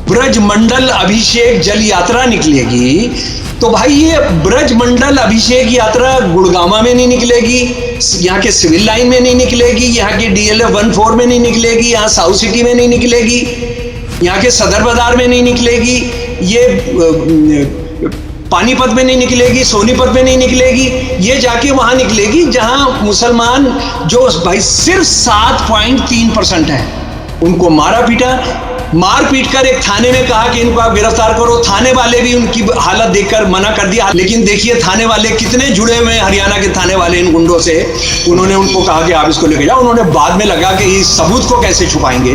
ब्रजमंडल अभिषेक जल यात्रा निकलेगी, तो भाई ये ब्रजमंडल अभिषेक यात्रा गुड़गामा में नहीं निकलेगी, यहाँ के सिविल लाइन में नहीं निकलेगी, यहाँ की DLF 14 में नहीं निकलेगी, यहाँ साउथ सिटी में नहीं निकलेगी, यहाँ के सदर बाजार में नहीं निकलेगी, ये पानीपत में नहीं निकलेगी, सोनीपत में नहीं निकलेगी, ये जाके वहां निकलेगी जहां मुसलमान जो भाई सिर्फ 7.3% है, उनको मार पीट कर एक थाने में कहा कि इनको आप गिरफ्तार करो। थाने वाले भी उनकी हालत देखकर मना कर दिया, लेकिन देखिए थाने वाले कितने जुड़े हुए हैं हरियाणा के थाने वाले इन गुंडों से। उन्होंने उनको कहा कि आप इसको लेके जाओ। उन्होंने बाद में लगा कि इस सबूत को कैसे छुपाएंगे,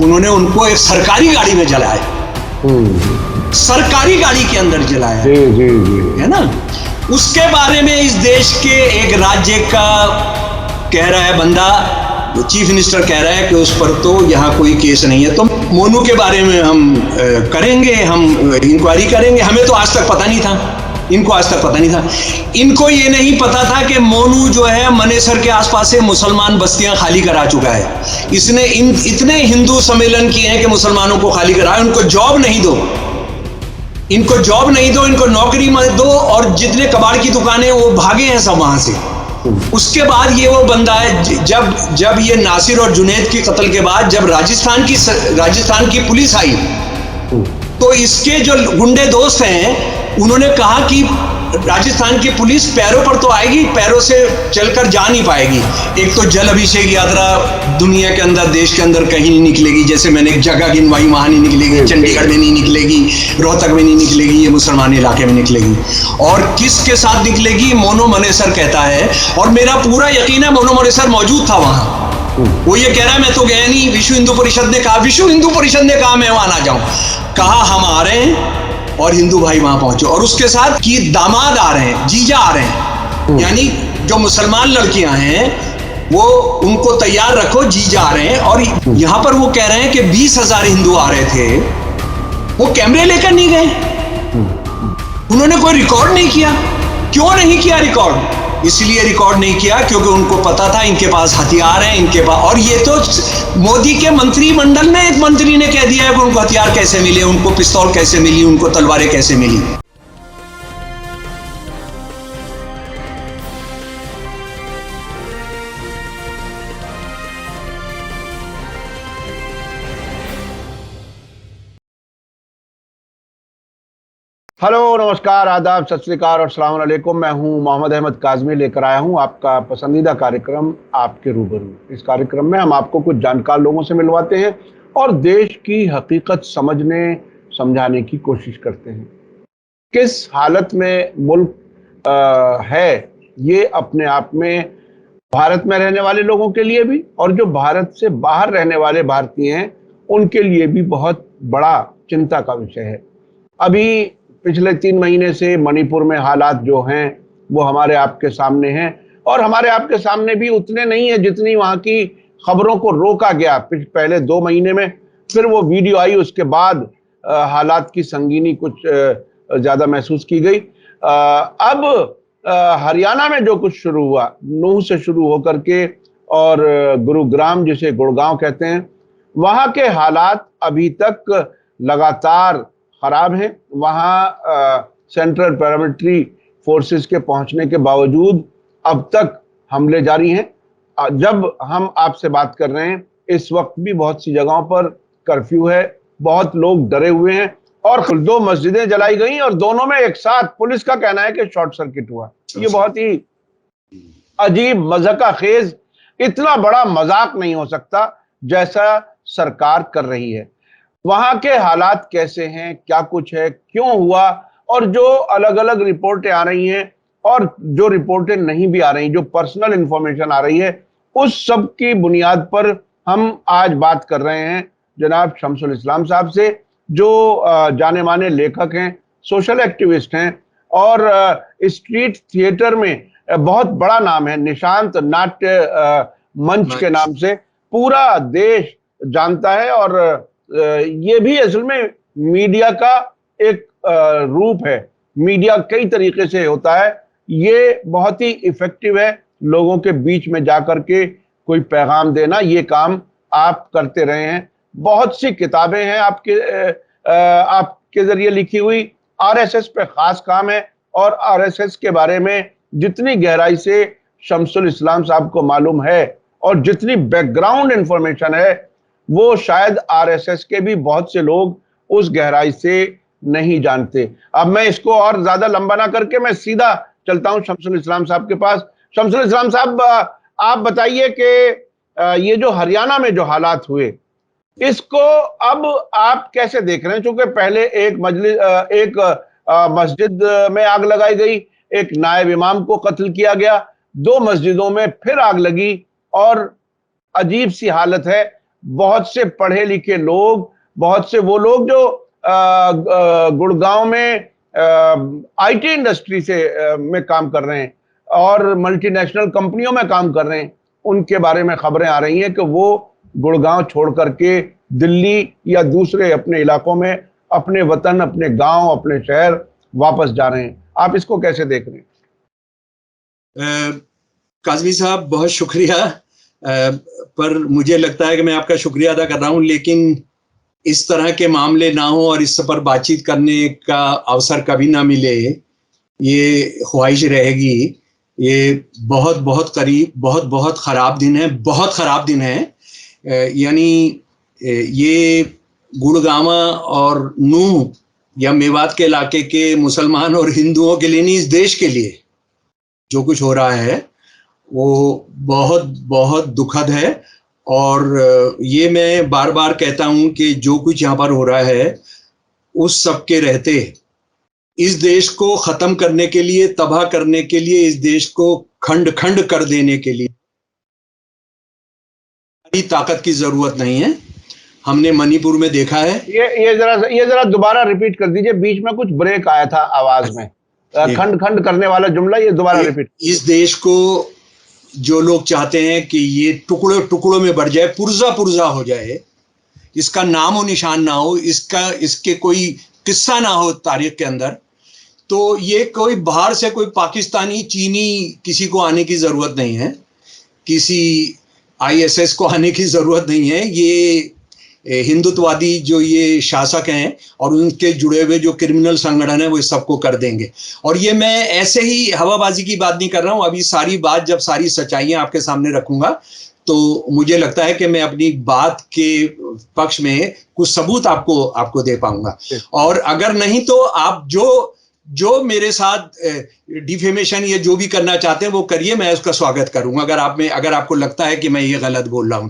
उन्होंने उनको एक सरकारी गाड़ी में जलाया, सरकारी गाड़ी के अंदर जलाया, है ना। उसके बारे में इस देश के एक राज्य का कह रहा है बंदा, चीफ मिनिस्टर कह रहा है कि उस पर तो यहाँ कोई केस नहीं है। तो मोनू के बारे में हम करेंगे, हम इंक्वायरी करेंगे। हमें तो आज तक पता नहीं था, इनको आज तक पता नहीं था। इनको ये नहीं पता था कि मोनू जो है मनेसर के आसपास से मुसलमान बस्तियां खाली करा चुका है। इसने इतने हिंदू सम्मेलन किए हैं कि मुसलमानों को खाली कराए। उनको जॉब नहीं दो, इनको जॉब नहीं दो, इनको नौकरी मत दो, और जितने कबाड़ की दुकानें वो भागे हैं सब वहां से। उसके बाद ये वो बंदा है, जब ये नासिर और जुनैद के कत्ल के बाद जब राजस्थान की पुलिस आई, तो इसके जो गुंडे दोस्त हैं उन्होंने कहा कि राजस्थान की पुलिस पैरों पर तो आएगी, पैरों से चलकर जा नहीं पाएगी। एक तो जल अभिषेक यात्रा दुनिया के अंदर, देश के अंदर कहीं नहीं निकलेगी, जैसे मैंने एक जगह गिनवाई, वहां नहीं निकलेगी, चंडीगढ़ में नहीं निकलेगी, रोहतक में नहीं निकलेगी, ये मुसलमान इलाके में निकलेगी। और किसके साथ निकलेगी? मोनू मनेसर कहता है, और मेरा पूरा यकीन है मोनू मनेसर मौजूद था वहां। वो ये कह रहा है मैं तो गया नहीं, विश्व हिंदू परिषद ने कहा, विश्व हिंदू परिषद ने कहा मैं वहां ना जाऊं, कहा हम आ रहे हैं, और हिंदू भाई वहां पहुंचे। और उसके साथ कि दामाद आ रहे हैं, जीजा आ रहे हैं, यानी जो मुसलमान लड़कियां हैं वो उनको तैयार रखो, जीजा आ रहे हैं। और यहां पर वो कह रहे हैं कि 20,000 हिंदू आ रहे थे, वो कैमरे लेकर नहीं गए, उन्होंने कोई रिकॉर्ड नहीं किया। क्यों नहीं किया रिकॉर्ड? इसलिए रिकॉर्ड नहीं किया क्योंकि उनको पता था इनके पास हथियार हैं, इनके पास। और ये तो मोदी के मंत्रिमंडल में एक मंत्री ने कह दिया है कि उनको हथियार कैसे मिले, उनको पिस्तौल कैसे मिली, उनको तलवारें कैसे मिली। हेलो, नमस्कार, आदाब, सत श्री अकाल और अस्सलाम वालेकुम। मैं हूं मोहम्मद अहमद काज़मी, लेकर आया हूं आपका पसंदीदा कार्यक्रम आपके रूबरू। इस कार्यक्रम में हम आपको कुछ जानकार लोगों से मिलवाते हैं और देश की हकीकत समझने समझाने की कोशिश करते हैं। किस हालत में मुल्क है, ये अपने आप में भारत में रहने वाले लोगों के लिए भी, और जो भारत से बाहर रहने वाले भारतीय हैं उनके लिए भी बहुत बड़ा चिंता का विषय है। अभी पिछले 3 महीने से मणिपुर में हालात जो हैं वो हमारे आपके सामने हैं, और हमारे आपके सामने भी उतने नहीं है जितनी वहाँ की खबरों को रोका गया पहले 2 महीने में। फिर वो वीडियो आई, उसके बाद हालात की संगीनी कुछ ज़्यादा महसूस की गई। अब हरियाणा में जो कुछ शुरू हुआ, नूह से शुरू होकर के और गुरुग्राम जिसे गुड़गांव कहते हैं, वहाँ के हालात अभी तक लगातार खराब हैं। वहाँ सेंट्रल पैरामिलिट्री फोर्सेस के पहुंचने के बावजूद अब तक हमले जारी हैं। जब हम आपसे बात कर रहे हैं इस वक्त भी बहुत सी जगहों पर कर्फ्यू है, बहुत लोग डरे हुए हैं, और 2 मस्जिदें जलाई गई और दोनों में एक साथ पुलिस का कहना है कि शॉर्ट सर्किट हुआ। ये बहुत ही अजीब, मज़ाक़ खेज, इतना बड़ा मजाक नहीं हो सकता जैसा सरकार कर रही है। वहां के हालात कैसे हैं, क्या कुछ है, क्यों हुआ, और जो अलग अलग रिपोर्टें आ रही हैं और जो रिपोर्टें नहीं भी आ रही, जो पर्सनल इंफॉर्मेशन आ रही है, उस सब की बुनियाद पर हम आज बात कर रहे हैं जनाब शमसुल इस्लाम साहब से, जो जाने माने लेखक हैं, सोशल एक्टिविस्ट हैं, और स्ट्रीट थिएटर में बहुत बड़ा नाम है, निशांत नाट्य मंच के नाम से पूरा देश जानता है। और ये भी असल में मीडिया का एक रूप है। मीडिया कई तरीके से होता है, ये बहुत ही इफेक्टिव है लोगों के बीच में जाकर के कोई पैगाम देना। ये काम आप करते रहे हैं, बहुत सी किताबें हैं आपके जरिए लिखी हुई। आरएसएस पे खास काम है और आरएसएस के बारे में जितनी गहराई से शमसुल इस्लाम साहब को मालूम है और जितनी बैकग्राउंड इंफॉर्मेशन है, वो शायद आरएसएस के भी बहुत से लोग उस गहराई से नहीं जानते। अब मैं इसको और ज्यादा लंबा ना करके मैं सीधा चलता हूं शमसुल इस्लाम साहब के पास। शमसुल इस्लाम साहब, आप बताइए कि ये जो हरियाणा में जो हालात हुए, इसको अब आप कैसे देख रहे हैं? क्योंकि पहले एक मस्जिद में आग लगाई गई, एक नायब इमाम को कत्ल किया गया, 2 मस्जिदों में फिर आग लगी और अजीब सी हालत है। बहुत से पढ़े लिखे लोग, बहुत से वो लोग जो गुड़गांव में आईटी इंडस्ट्री में काम कर रहे हैं और मल्टीनेशनल कंपनियों में काम कर रहे हैं, उनके बारे में खबरें आ रही हैं कि वो गुड़गांव छोड़ करके दिल्ली या दूसरे अपने इलाकों में अपने वतन, अपने गांव, अपने शहर वापस जा रहे हैं। आप इसको कैसे देख रहे हैं? काज़मी साहब, बहुत शुक्रिया। पर मुझे लगता है कि मैं आपका शुक्रिया अदा कर रहा हूं, लेकिन इस तरह के मामले ना हो और इस पर बातचीत करने का अवसर कभी ना मिले, ये ख्वाहिश रहेगी। ये बहुत बहुत करीब, बहुत बहुत ख़राब दिन है, बहुत ख़राब दिन है। यानी ये गुड़गांवा और नूह या मेवात के इलाके के मुसलमान और हिंदुओं के लिए नहीं, इस देश के लिए जो कुछ हो रहा है वो बहुत बहुत दुखद है। और ये मैं बार बार कहता हूं कि जो कुछ यहाँ पर हो रहा है, उस सब के रहते इस देश को ख़त्म करने के लिए, तबाह करने के लिए, इस देश को खंड खंड कर देने के लिए ताकत की ज़रूरत नहीं है। हमने मणिपुर में देखा है। ये जरा दोबारा रिपीट कर दीजिए, बीच में कुछ ब्रेक आया था आवाज में। खंड खंड करने वाला जुमला ये दोबारा रिपीट। इस देश को जो लोग चाहते हैं कि ये टुकड़ों टुकड़ों में बढ़ जाए, पुर्जा पुर्जा हो जाए, इसका नामो निशान ना हो, इसके कोई किस्सा ना हो तारीख के अंदर, तो ये कोई बाहर से कोई पाकिस्तानी, चीनी किसी को आने की ज़रूरत नहीं है, किसी आईएसएस को आने की ज़रूरत नहीं है। ये हिंदुत्ववादी जो ये शासक हैं और उनके जुड़े हुए जो क्रिमिनल संगठन है वो इस सबको कर देंगे। और ये मैं ऐसे ही हवाबाजी की बात नहीं कर रहा हूँ। अभी सारी बात, जब सारी सच्चाइयाँ आपके सामने रखूंगा तो मुझे लगता है कि मैं अपनी बात के पक्ष में कुछ सबूत आपको दे पाऊंगा। और अगर नहीं तो आप जो मेरे साथ डिफेमेशन या जो भी करना चाहते हैं वो करिए, मैं उसका स्वागत करूंगा। अगर आपको लगता है कि मैं ये गलत बोल रहा हूं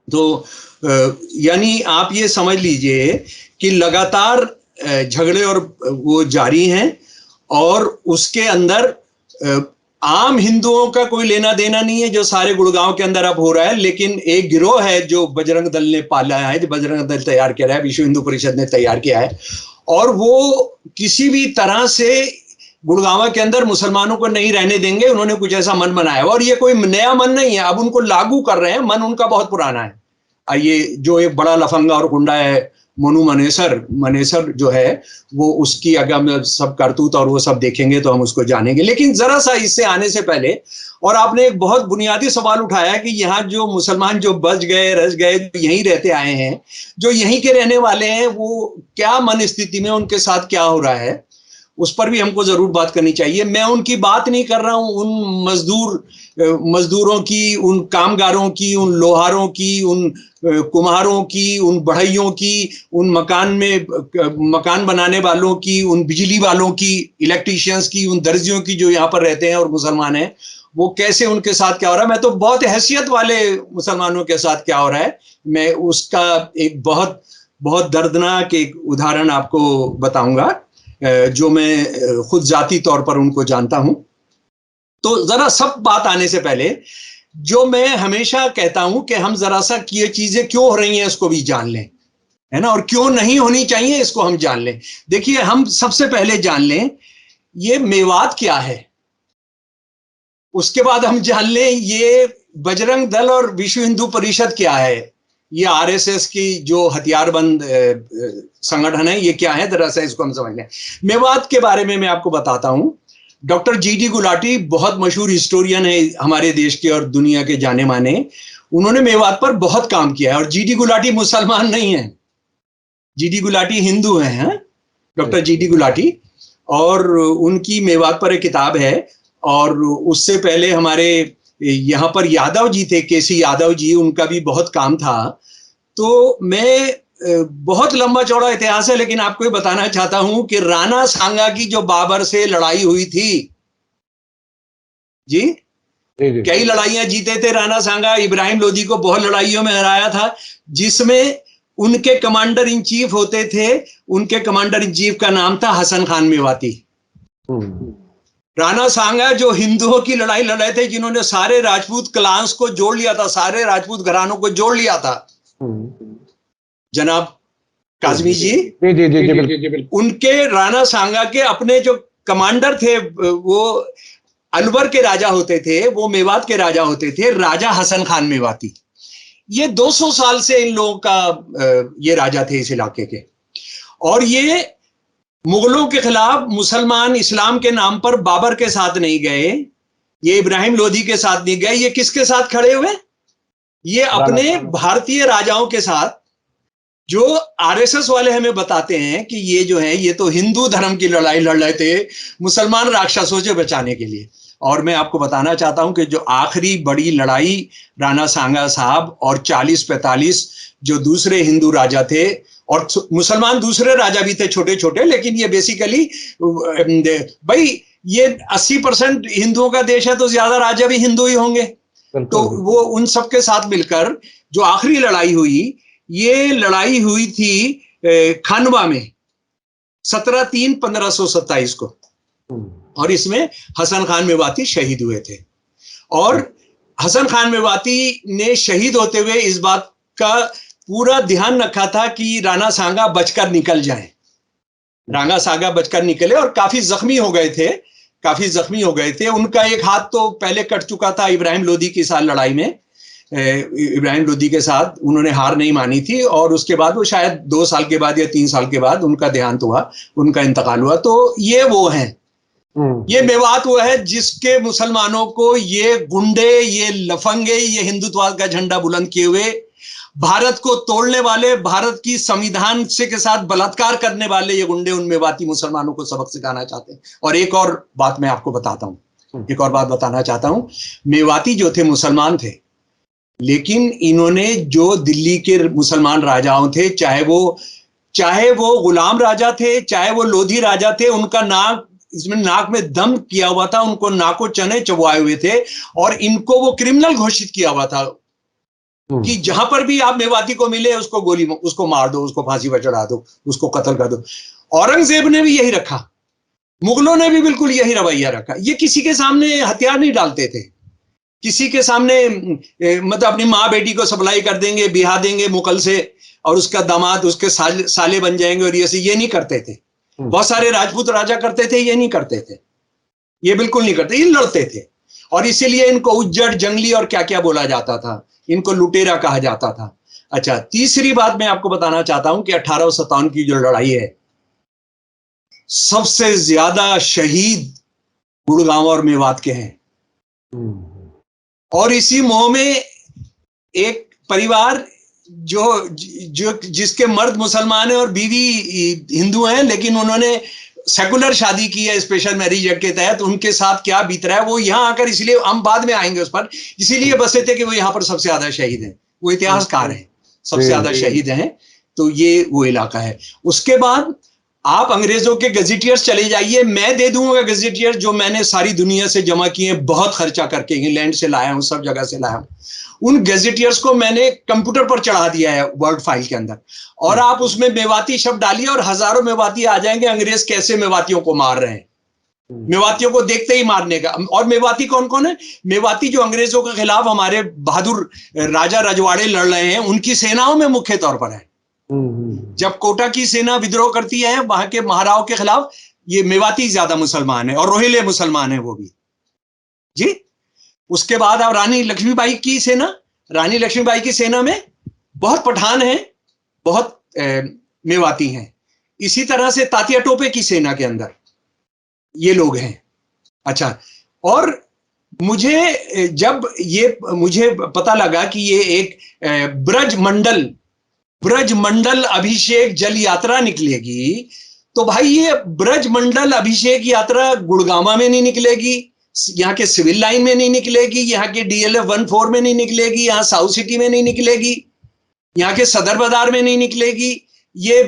तो यानी आप ये समझ लीजिए कि लगातार झगड़े और वो जारी हैं और उसके अंदर आम हिंदुओं का कोई लेना देना नहीं है जो सारे गुड़गांव के अंदर अब हो रहा है। लेकिन एक गिरोह है जो बजरंग दल ने पाला है, जो बजरंग दल तैयार किया है, विश्व हिंदू परिषद ने तैयार किया है, और वो किसी भी तरह से गुड़गांव के अंदर मुसलमानों को नहीं रहने देंगे। उन्होंने कुछ ऐसा मन बनाया और ये कोई नया मन नहीं है, अब उनको लागू कर रहे हैं। मन उनका बहुत पुराना है। ये जो एक बड़ा लफंगा और गुंडा है मनु मनेसर जो है, वो उसकी अगर हम सब करतूत और वो सब देखेंगे तो हम उसको जानेंगे। लेकिन जरा सा इससे आने से पहले, और आपने एक बहुत बुनियादी सवाल उठाया कि यहाँ जो मुसलमान जो बच गए, रच गए, यहीं रहते आए हैं, जो यहीं के रहने वाले हैं, वो क्या मन स्थिति में, उनके साथ क्या हो रहा है, उस पर भी हमको जरूर बात करनी चाहिए। मैं उनकी बात नहीं कर रहा हूं, उन मजदूरों की, उन कामगारों की, उन लोहारों की, उन कुम्हारों की, उन बढ़इयों की, उन मकान बनाने वालों की, उन बिजली वालों की, इलेक्ट्रीशियंस की, उन दर्जियों की जो यहाँ पर रहते हैं और मुसलमान हैं, वो कैसे, उनके साथ क्या हो रहा है। मैं तो बहुत हैसियत वाले मुसलमानों के साथ क्या हो रहा है, मैं उसका एक बहुत बहुत दर्दनाक एक उदाहरण आपको बताऊंगा जो मैं खुद जाती तौर पर उनको जानता हूं। तो जरा सब बात आने से पहले जो मैं हमेशा कहता हूं कि हम जरा सा ये चीजें क्यों हो रही हैं इसको भी जान लें, है ना, और क्यों नहीं होनी चाहिए इसको हम जान लें। देखिए, हम सबसे पहले जान लें ये मेवात क्या है, उसके बाद हम जान लें ये बजरंग दल और विश्व हिंदू परिषद क्या है, ये आरएसएस की जो हथियारबंद संगठन है ये क्या है, दरअसल इसको हम समझ लें। मेवात के बारे में मैं आपको बताता हूं। डॉक्टर जीडी गुलाटी बहुत मशहूर हिस्टोरियन है हमारे देश के और दुनिया के जाने माने। उन्होंने मेवात पर बहुत काम किया है। और जीडी गुलाटी मुसलमान नहीं है, जीडी गुलाटी हिंदू हैं, डॉक्टर जीडी गुलाटी। और उनकी मेवात पर एक किताब है। और उससे पहले हमारे यहाँ पर यादव जी थे, केसी यादव जी, उनका भी बहुत काम था। तो मैं बहुत लंबा चौड़ा इतिहास है, लेकिन आपको ये बताना चाहता हूं कि राणा सांगा की जो बाबर से लड़ाई हुई थी जी, कई लड़ाइयां जीते थे राणा सांगा, इब्राहिम लोदी को बहुत लड़ाइयों में हराया था, जिसमें उनके कमांडर इन चीफ होते थे, उनके कमांडर इन चीफ का नाम था हसन खान मेवाती। राणा सांगा जो हिंदुओं की लड़ाई लड़ रहे थे, जिन्होंने सारे राजपूत क्लांस को जोड़ लिया था, सारे राजपूत घरानों को जोड़ लिया था, जनाब काजमी जी, जी, उनके राणा सांगा के अपने जो कमांडर थे वो अलवर के राजा होते थे, वो मेवात के राजा होते थे, राजा हसन खान मेवाती। ये 200 साल से इन लोगों का ये राजा थे इस इलाके के। और ये मुगलों के खिलाफ मुसलमान इस्लाम के नाम पर बाबर के साथ नहीं गए, ये इब्राहिम लोदी के साथ नहीं गए, ये किसके साथ खड़े हुए? ये अपने भारतीय राजाओं के साथ, जो आरएसएस वाले हमें बताते हैं कि ये जो है ये तो हिंदू धर्म की लड़ाई लड़ रहे थे मुसलमान राक्षसों से बचाने के लिए। और मैं आपको बताना चाहता हूं कि जो आखिरी बड़ी लड़ाई राणा सांगा साहब और 40-45 जो दूसरे हिंदू राजा थे, और मुसलमान दूसरे राजा भी थे छोटे छोटे, लेकिन ये बेसिकली भाई ये 80% हिंदुओं का देश है, तो ज्यादा राजा भी हिंदू ही होंगे। तो वो उन सबके साथ मिलकर जो आखिरी लड़ाई हुई, ये लड़ाई हुई थी खानवा में 17/3/1527 को, और इसमें हसन खान मेवाती शहीद हुए थे। और हसन खान मेवाती ने शहीद होते हुए इस बात का पूरा ध्यान रखा था कि राणा सांगा बचकर निकल जाए, राणा सांगा बचकर निकले, और काफी जख्मी हो गए थे, काफी जख्मी हो गए थे। उनका एक हाथ तो पहले कट चुका था इब्राहिम लोदी की साथ लड़ाई में, इब्राहिम लोदी के साथ उन्होंने हार नहीं मानी थी, और उसके बाद वो शायद 2 साल के बाद या 3 साल के बाद उनका देहांत हुआ, उनका इंतकाल हुआ। तो ये वो हैं, ये मेवात वो है जिसके मुसलमानों को ये गुंडे, ये लफंगे, ये हिंदुत्व का झंडा बुलंद किए हुए, भारत को तोड़ने वाले, भारत की संविधान से के साथ बलात्कार करने वाले ये गुंडे उन मेवाती मुसलमानों को सबक सिखाना चाहते हैं। और एक और बात मैं आपको बताता हूं, एक और बात बताना चाहता हूं। मेवाती जो थे मुसलमान थे, लेकिन इन्होंने जो दिल्ली के मुसलमान राजाओं थे, चाहे वो गुलाम राजा थे, चाहे वो लोधी राजा थे, उनका नाक, इसमें नाक में दम किया हुआ था, उनको नाको चने चबवाए हुए थे, और इनको वो क्रिमिनल घोषित किया हुआ था कि जहां पर भी आप मेवाती को मिले उसको मार दो, उसको फांसी पर चढ़ा दो, उसको कत्ल कर दो। औरंगजेब ने भी यही रखा, मुगलों ने भी बिल्कुल यही रवैया रखा। ये किसी के सामने हथियार नहीं डालते थे, किसी के सामने मतलब अपनी माँ बेटी को सप्लाई कर देंगे, बिहा देंगे मुगल से, और उसका दामाद उसके साले बन जाएंगे, और ये नहीं करते थे। बहुत सारे राजपूत राजा करते थे, ये नहीं करते थे, ये बिल्कुल नहीं करते, ये लड़ते थे। और इसीलिए इनको उज्जड़, जंगली और क्या क्या बोला जाता था, इनको लुटेरा कहा जाता था। अच्छा, तीसरी बात मैं आपको बताना चाहता हूं कि 1857 की जो लड़ाई है, सबसे ज्यादा शहीद गुड़गांव और मेवात के हैं। और इसी मोह में एक परिवार जिसके मर्द मुसलमान हैं और बीवी हिंदू हैं, लेकिन उन्होंने सेकुलर शादी की है स्पेशल मैरिज एक्ट के तहत, उनके साथ क्या बीत रहा है वो यहां आकर, इसलिए हम बाद में आएंगे उस पर, इसीलिए बसे थे कि वो यहां पर सबसे ज्यादा शहीद हैं, वो इतिहासकार हैं, सबसे ज्यादा शहीद हैं। तो ये वो इलाका है। उसके बाद आप अंग्रेजों के गजेटियर्स चले जाइए, मैं दे दूंगा गजेटियर्स जो मैंने सारी दुनिया से जमा किए, बहुत खर्चा करके इंग्लैंड से लाया हूं, सब जगह से लाया हूं। उन गजेटियर्स को मैंने कंप्यूटर पर चढ़ा दिया है वर्ड फाइल के अंदर, और आप उसमें मेवाती शब्द डालिए और हजारों मेवाती आ जाएंगे, अंग्रेज कैसे मेवातियों को मार रहे हैं, मेवातियों को देखते ही मारने का। और मेवाती कौन कौन है? मेवाती जो अंग्रेजों के खिलाफ हमारे बहादुर राजा रजवाड़े लड़ रहे हैं, उनकी सेनाओं में मुख्य तौर पर है। जब कोटा की सेना विद्रोह करती है वहां के महाराव के खिलाफ, ये मेवाती ज्यादा मुसलमान है, और रोहिले मुसलमान है वो भी जी। उसके बाद अब रानी लक्ष्मीबाई की सेना, रानी लक्ष्मीबाई की सेना में बहुत पठान हैं, बहुत मेवाती हैं। इसी तरह से तात्या टोपे की सेना के अंदर ये लोग हैं। अच्छा, और मुझे पता लगा कि ये एक ब्रज मंडल अभिषेक जल यात्रा निकलेगी, तो भाई ये ब्रज मंडल अभिषेक यात्रा गुड़गामा में नहीं निकलेगी, यहाँ के सिविल लाइन में नहीं निकलेगी, यहाँ के DLF 14 में नहीं निकलेगी, यहाँ साउथ सिटी में नहीं निकलेगी, यहाँ के सदर बाजार में नहीं निकलेगी, ये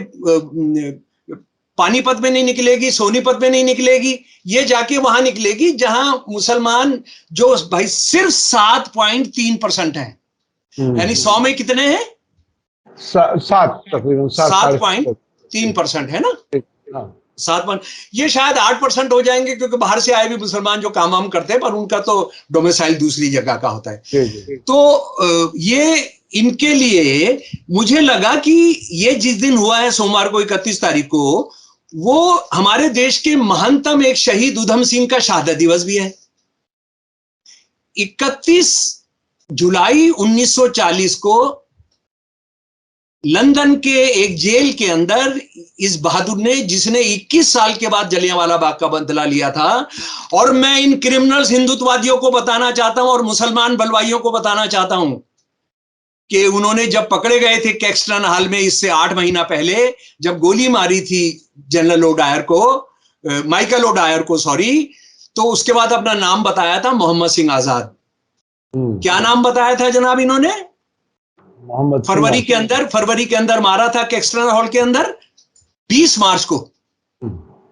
पानीपत में नहीं निकलेगी, सोनीपत में नहीं निकलेगी, ये जाके वहां निकलेगी जहां मुसलमान जो भाई सिर्फ 7.3% है। यानी 100 में कितने हैं? 7.3% है ना। 7 ये शायद 8% हो जाएंगे, क्योंकि बाहर से आए भी मुसलमान जो काम वाम करते हैं, पर उनका तो डोमिसाइल दूसरी जगह का होता है। तो ये इनके लिए मुझे लगा कि ये जिस दिन हुआ है सोमवार को 31 तारीख को, वो हमारे देश के महानतम एक शहीद उधम सिंह का शहादत दिवस भी है। 31 जुलाई 1940 को लंदन के एक जेल के अंदर इस बहादुर ने, जिसने 21 साल के बाद जलियांवाला बाग का बदला लिया था, और मैं इन क्रिमिनल्स हिंदुत्ववादियों को बताना चाहता हूं और मुसलमान बलवाइयों को बताना चाहता हूं कि उन्होंने जब पकड़े गए थे कैक्सटन हॉल में इससे 8 महीना पहले, जब गोली मारी थी जनरल ओडायर को, माइकल ओडायर को सॉरी, तो उसके बाद अपना नाम बताया था मोहम्मद सिंह आजाद। क्या नाम बताया था जनाब इन्होंने? फरवरी के अंदर मारा था कैक्सटन हॉल के अंदर 20 मार्च को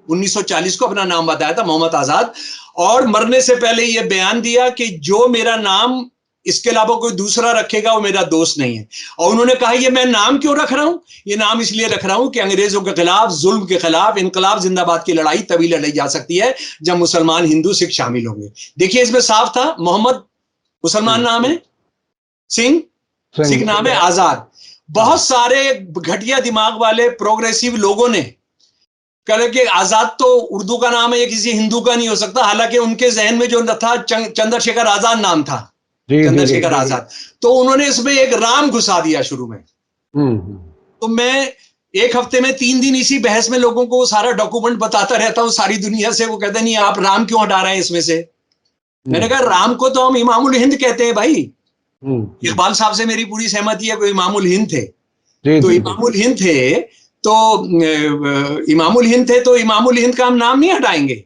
1940 को अपना नाम बताया था मोहम्मद आजाद। और मरने से पहले यह बयान दिया कि जो मेरा नाम इसके अलावा कोई दूसरा रखेगा वो मेरा दोस्त नहीं है। और उन्होंने कहा ये मैं नाम क्यों रख रहा हूं? ये नाम इसलिए रख रहा हूं कि अंग्रेजों के खिलाफ, जुल्म के खिलाफ इनकलाब जिंदाबाद की लड़ाई तभी लड़ी जा सकती है जब मुसलमान हिंदू सिख शामिल होंगे। देखिए इसमें साफ था, मोहम्मद मुसलमान नाम है, सिंह सिख नाम है, आजाद। बहुत सारे घटिया दिमाग वाले प्रोग्रेसिव लोगों ने कहा कि आजाद तो उर्दू का नाम है, ये किसी हिंदू का नहीं हो सकता। हालांकि उनके जहन में जो था चंद्रशेखर आजाद नाम था, चंद्रशेखर आजाद, तो उन्होंने इसमें एक राम घुसा दिया शुरू में। तो मैं एक हफ्ते में 3 दिन इसी बहस में लोगों को सारा डॉक्यूमेंट बताता रहता हूं सारी दुनिया से। वो कहते नहीं आप राम क्यों हटा रहे हैं इसमें से? मैंने कहा राम को तो हम इमामुल हिंद कहते हैं भाई। इकबाल साहब से मेरी पूरी सहमति है, कोई इमामुल हिंद थे, तो इमामुल हिंद थे तो इमामुल हिंद का हम नाम नहीं हटाएंगे।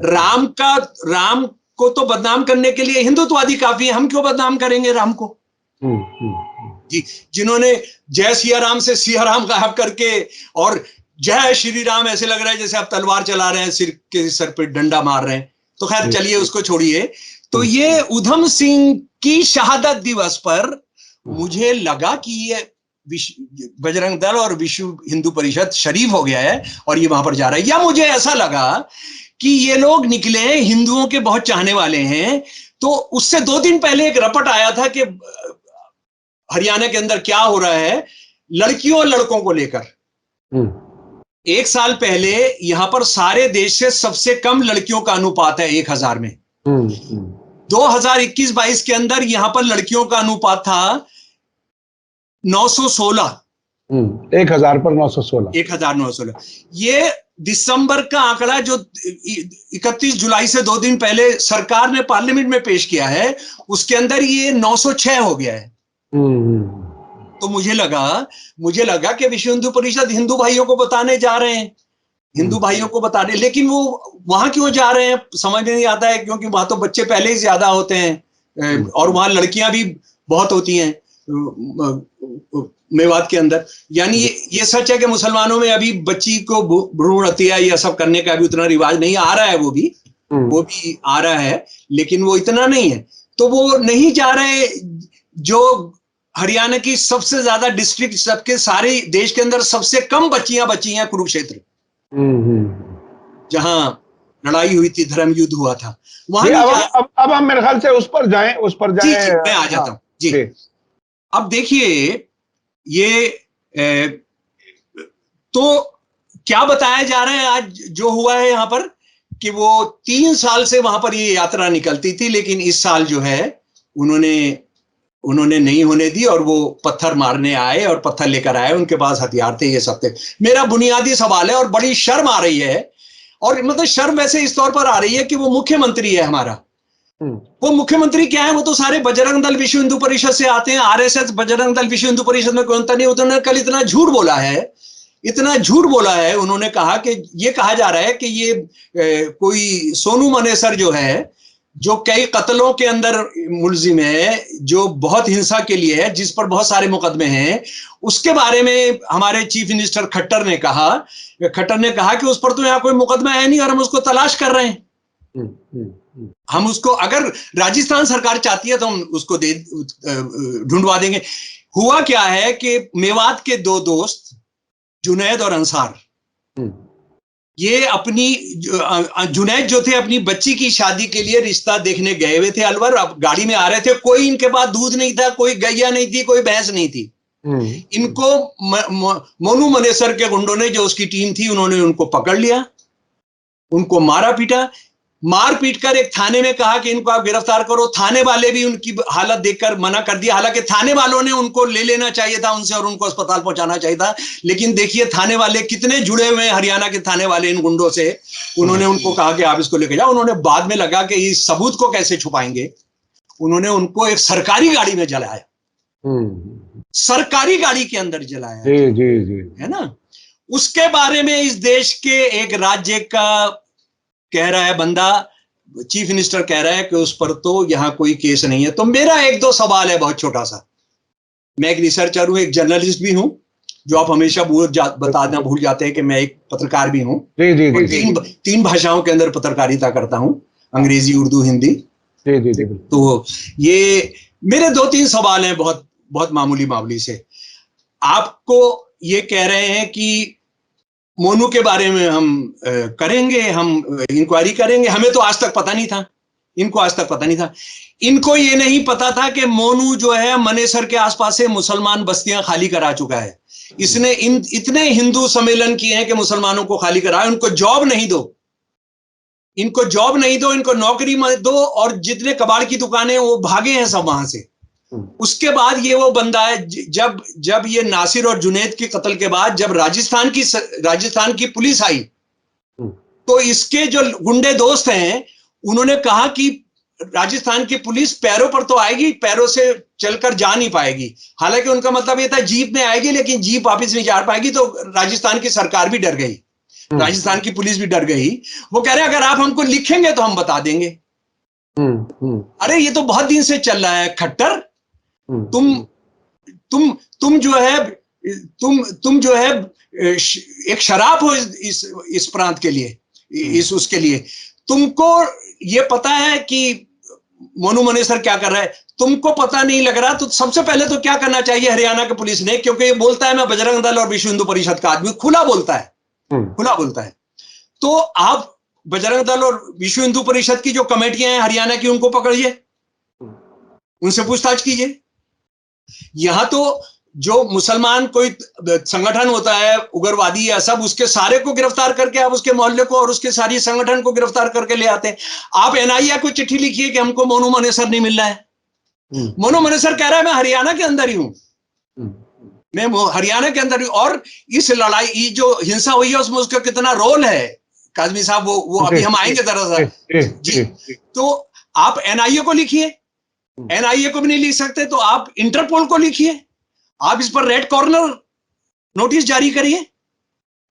राम को तो बदनाम करने के लिए हिंदुत्ववादी काफी है, हम क्यों बदनाम करेंगे राम को? जी, जिन्होंने जय सिया राम से सिया राम गायब करके और जय श्री राम ऐसे लग रहा है जैसे आप तलवार चला रहे हैं, सिर के सर पे डंडा मार रहे हैं। तो खैर चलिए उसको छोड़िए। तो ये उधम सिंह की शहादत दिवस पर मुझे लगा कि ये बजरंग दल और विश्व हिंदू परिषद शरीफ हो गया है और ये वहां पर जा रहा है। या मुझे ऐसा लगा कि ये लोग निकले हिंदुओं के बहुत चाहने वाले हैं। तो उससे 2 दिन पहले एक रपट आया था कि हरियाणा के अंदर क्या हो रहा है लड़कियों और लड़कों को लेकर। 1 साल पहले यहां पर सारे देश से सबसे कम लड़कियों का अनुपात है 1000 में। 2021-22 के अंदर यहां पर लड़कियों का अनुपात था 916। 1000 पर 916। 1916। ये दिसंबर का आंकड़ा जो 31 जुलाई से 2 दिन पहले सरकार ने पार्लियामेंट में पेश किया है, उसके अंदर ये 906 हो गया है। तो मुझे लगा कि विश्व हिंदू परिषद हिंदू भाइयों को बताने जा रहे हैं, हिंदू भाइयों को बताने, लेकिन वो वहां क्यों जा रहे हैं समझ में नहीं आता है, क्योंकि वहां तो बच्चे पहले ही ज्यादा होते हैं और वहां लड़कियां भी बहुत होती हैं मेवात के अंदर। यानी ये सच है कि मुसलमानों में अभी बच्ची को भ्रूण हत्या या सब करने का भी उतना रिवाज नहीं आ रहा है, वो भी आ रहा है, लेकिन वो इतना नहीं है। तो वो नहीं जा रहे जो हरियाणा की सबसे ज्यादा डिस्ट्रिक्ट, सबके सारे देश के अंदर सबसे कम बच्चियां बची हैं कुरुक्षेत्र, जहां लड़ाई हुई थी, धर्म युद्ध हुआ था वहां। अब हम मेरे ख्याल से उस पर जाएं। जी, मैं आ जाता हूं जी। अब देखिए ये तो क्या बताया जा रहा है आज जो हुआ है यहां पर कि वो 3 साल से वहां पर ये यात्रा निकलती थी, लेकिन इस साल जो है उन्होंने नहीं होने दी और वो पत्थर मारने आए और पत्थर लेकर आए, उनके पास हथियार थे, ये सब थे। मेरा बुनियादी सवाल है और बड़ी शर्म आ रही है, और मतलब शर्म वैसे इस तौर पर आ रही है कि वो मुख्यमंत्री है हमारा, वो मुख्यमंत्री क्या है, वो तो सारे बजरंग दल विश्व हिंदू परिषद से आते हैं। आरएसएस बजरंग दल विश्व हिंदू परिषद में कोई अंतर नहीं। उन्होंने कल इतना झूठ बोला है, इतना झूठ बोला है। उन्होंने कहा कि ये कहा जा रहा है कि ये कोई सोनू मनेसर जो है, जो कई कत्लों के अंदर मुलजिम है, जो बहुत हिंसा के लिए है, जिस पर बहुत सारे मुकदमे हैं, उसके बारे में हमारे चीफ मिनिस्टर खट्टर ने कहा कि उस पर तो यहाँ कोई मुकदमा है नहीं और हम उसको तलाश कर रहे हैं। हम उसको, अगर राजस्थान सरकार चाहती है तो हम उसको ढूंढवा देंगे। हुआ क्या है कि मेवात के दो दोस्त जुनैद और अंसार, ये अपनी जुनैद जो थे अपनी बच्ची की शादी के लिए रिश्ता देखने गए हुए थे अलवर। अब गाड़ी में आ रहे थे, कोई इनके पास दूध नहीं था, कोई गैया नहीं थी, कोई भैंस नहीं थी। इनको मोनू मनेसर के गुंडों ने, जो उसकी टीम थी, उन्होंने उनको पकड़ लिया, उनको मारा पीटा। मार पीट कर एक थाने में कहा कि इनको आप गिरफ्तार करो। थाने वाले भी उनकी हालत देखकर मना कर दिया। हालांकि थाने वालों ने उनको ले लेना चाहिए था उनसे और उनको अस्पताल पहुंचाना चाहिए था। लेकिन देखिए थाने वाले कितने जुड़े हुए हैं, हरियाणा के थाने वाले इन गुंडों से। उन्होंने उनको कहा कि आप इसको लेके जाओ। उन्होंने बाद में लगा कि इस सबूत को कैसे छुपाएंगे, उन्होंने उनको एक सरकारी गाड़ी में जलाया, सरकारी गाड़ी के अंदर जलाया। जी, है ना। उसके बारे में इस देश के एक राज्य का कह रहा है बंदा, चीफ मिनिस्टर कह रहा है कि उस पर तो यहां कोई केस नहीं है। तो मेरा एक दो सवाल है, बहुत छोटा सा। मैं एक रिसर्चर हूं, एक जर्नलिस्ट भी हूं, जो आप हमेशा बताना भूल जाते हैं कि मैं एक पत्रकार भी हूं। तीन भाषाओं के अंदर पत्रकारिता करता हूं, अंग्रेजी, उर्दू, हिंदी। तो ये मेरे दो तीन सवाल हैं, बहुत बहुत मामूली से। आपको ये कह रहे हैं कि मोनू के बारे में हम करेंगे, हम इंक्वायरी करेंगे। हमें तो आज तक पता नहीं था, इनको आज तक पता नहीं था। इनको ये नहीं पता था कि मोनू जो है मनेसर के आसपास से मुसलमान बस्तियां खाली करा चुका है। इसने इतने हिंदू सम्मेलन किए हैं कि मुसलमानों को खाली कराए। उनको जॉब नहीं दो, इनको जॉब नहीं दो, इनको नौकरी मत दो, और जितने कबाड़ की दुकानें वो भागे हैं सब वहां से। उसके बाद ये वो बंदा है, जब ये नासिर और जुनैद के कत्ल के बाद जब राजस्थान की पुलिस आई, तो इसके जो गुंडे दोस्त हैं उन्होंने कहा कि राजस्थान की पुलिस पैरों पर तो आएगी, पैरों से चलकर जा नहीं पाएगी। हालांकि उनका मतलब ये था जीप में आएगी, लेकिन जीप वापस नहीं जा पाएगी। तो राजस्थान की सरकार भी डर गई, राजस्थान की पुलिस भी डर गई। वो कह रहे अगर आप हमको लिखेंगे तो हम बता देंगे। अरे ये तो बहुत दिन से चल रहा है खट्टर। तुम जो है एक शराब हो इस प्रांत के लिए, उसके लिए। तुमको ये पता है कि मोनू मनेसर क्या कर रहा है, तुमको पता नहीं लग रहा। तो सबसे पहले तो क्या करना चाहिए हरियाणा की पुलिस ने, क्योंकि ये बोलता है मैं बजरंग दल और विश्व हिंदू परिषद का आदमी, खुला बोलता है। तो आप बजरंग दल और विश्व हिंदू परिषद की जो कमेटियां हैं हरियाणा की, उनको पकड़िए, उनसे पूछताछ कीजिए। यहां तो जो मुसलमान कोई संगठन होता है, उग्रवादी या सब, उसके सारे को गिरफ्तार करके आप उसके मोहल्ले को और उसके सारी संगठन को गिरफ्तार करके ले आते हैं। आप एनआईए को चिट्ठी लिखिए कि हमको मोनू मनेसर नहीं मिल रहा है। मोनू मनेसर कह रहा है मैं हरियाणा के अंदर ही हूं, मैं हरियाणा के अंदर ही। और इस लड़ाई, जो हिंसा हुई है, उसमें उसका कितना रोल है काजमी साहब, वो अभी हम आएंगे दरअसल जी। तो आप एनआईए को लिखिए, एनआईए को भी नहीं लिख सकते तो आप इंटरपोल को लिखिए, आप इस पर रेड कॉर्नर नोटिस जारी करिए।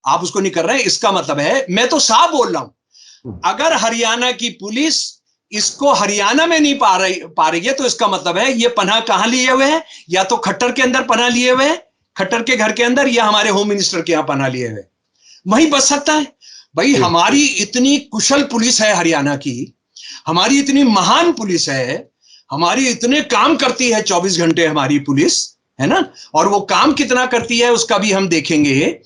आप उसको नहीं कर रहे हैं। इसका मतलब है, मैं तो साफ बोल रहा हूं, अगर हरियाणा की पुलिस इसको हरियाणा में नहीं पा रही है, तो इसका मतलब है ये पनाह कहां लिए हुए है, या तो खट्टर के अंदर पनाह लिए हुए है, खट्टर के घर के अंदर, या हमारे होम मिनिस्टर के यहां पनाह लिए हुए, वहीं बच सकता है। भाई हमारी इतनी कुशल पुलिस है हरियाणा की, हमारी इतनी महान पुलिस है, हमारी इतने काम करती है 24 घंटे हमारी पुलिस, है ना। और वो काम कितना करती है उसका भी हम देखेंगे।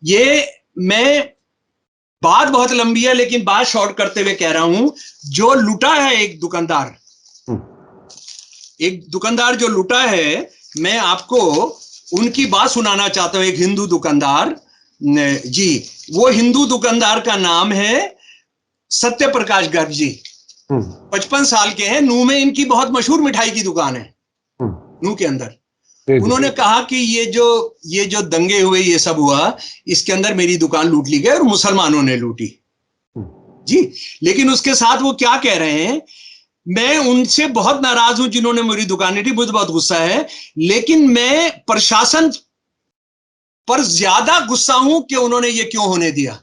ये मैं बात बहुत लंबी है, लेकिन बात शॉर्ट करते हुए कह रहा हूं, जो लुटा है एक दुकानदार जो लुटा है, मैं आपको उनकी बात सुनाना चाहता हूं। एक हिंदू दुकानदार जी, वो हिंदू दुकानदार का नाम है सत्य प्रकाश गर्ग जी। 55 साल के हैं। नूह में इनकी बहुत मशहूर मिठाई की दुकान है, नूह के अंदर। उन्होंने कहा कि ये जो दंगे हुए, ये सब हुआ, इसके अंदर मेरी दुकान लूट ली गई और मुसलमानों ने लूटी जी। लेकिन उसके साथ वो क्या कह रहे हैं, मैं उनसे बहुत नाराज हूं जिन्होंने मेरी दुकानें थी, मुझे बहुत गुस्सा है, लेकिन मैं प्रशासन पर ज्यादा गुस्सा हूं कि उन्होंने ये क्यों होने दिया।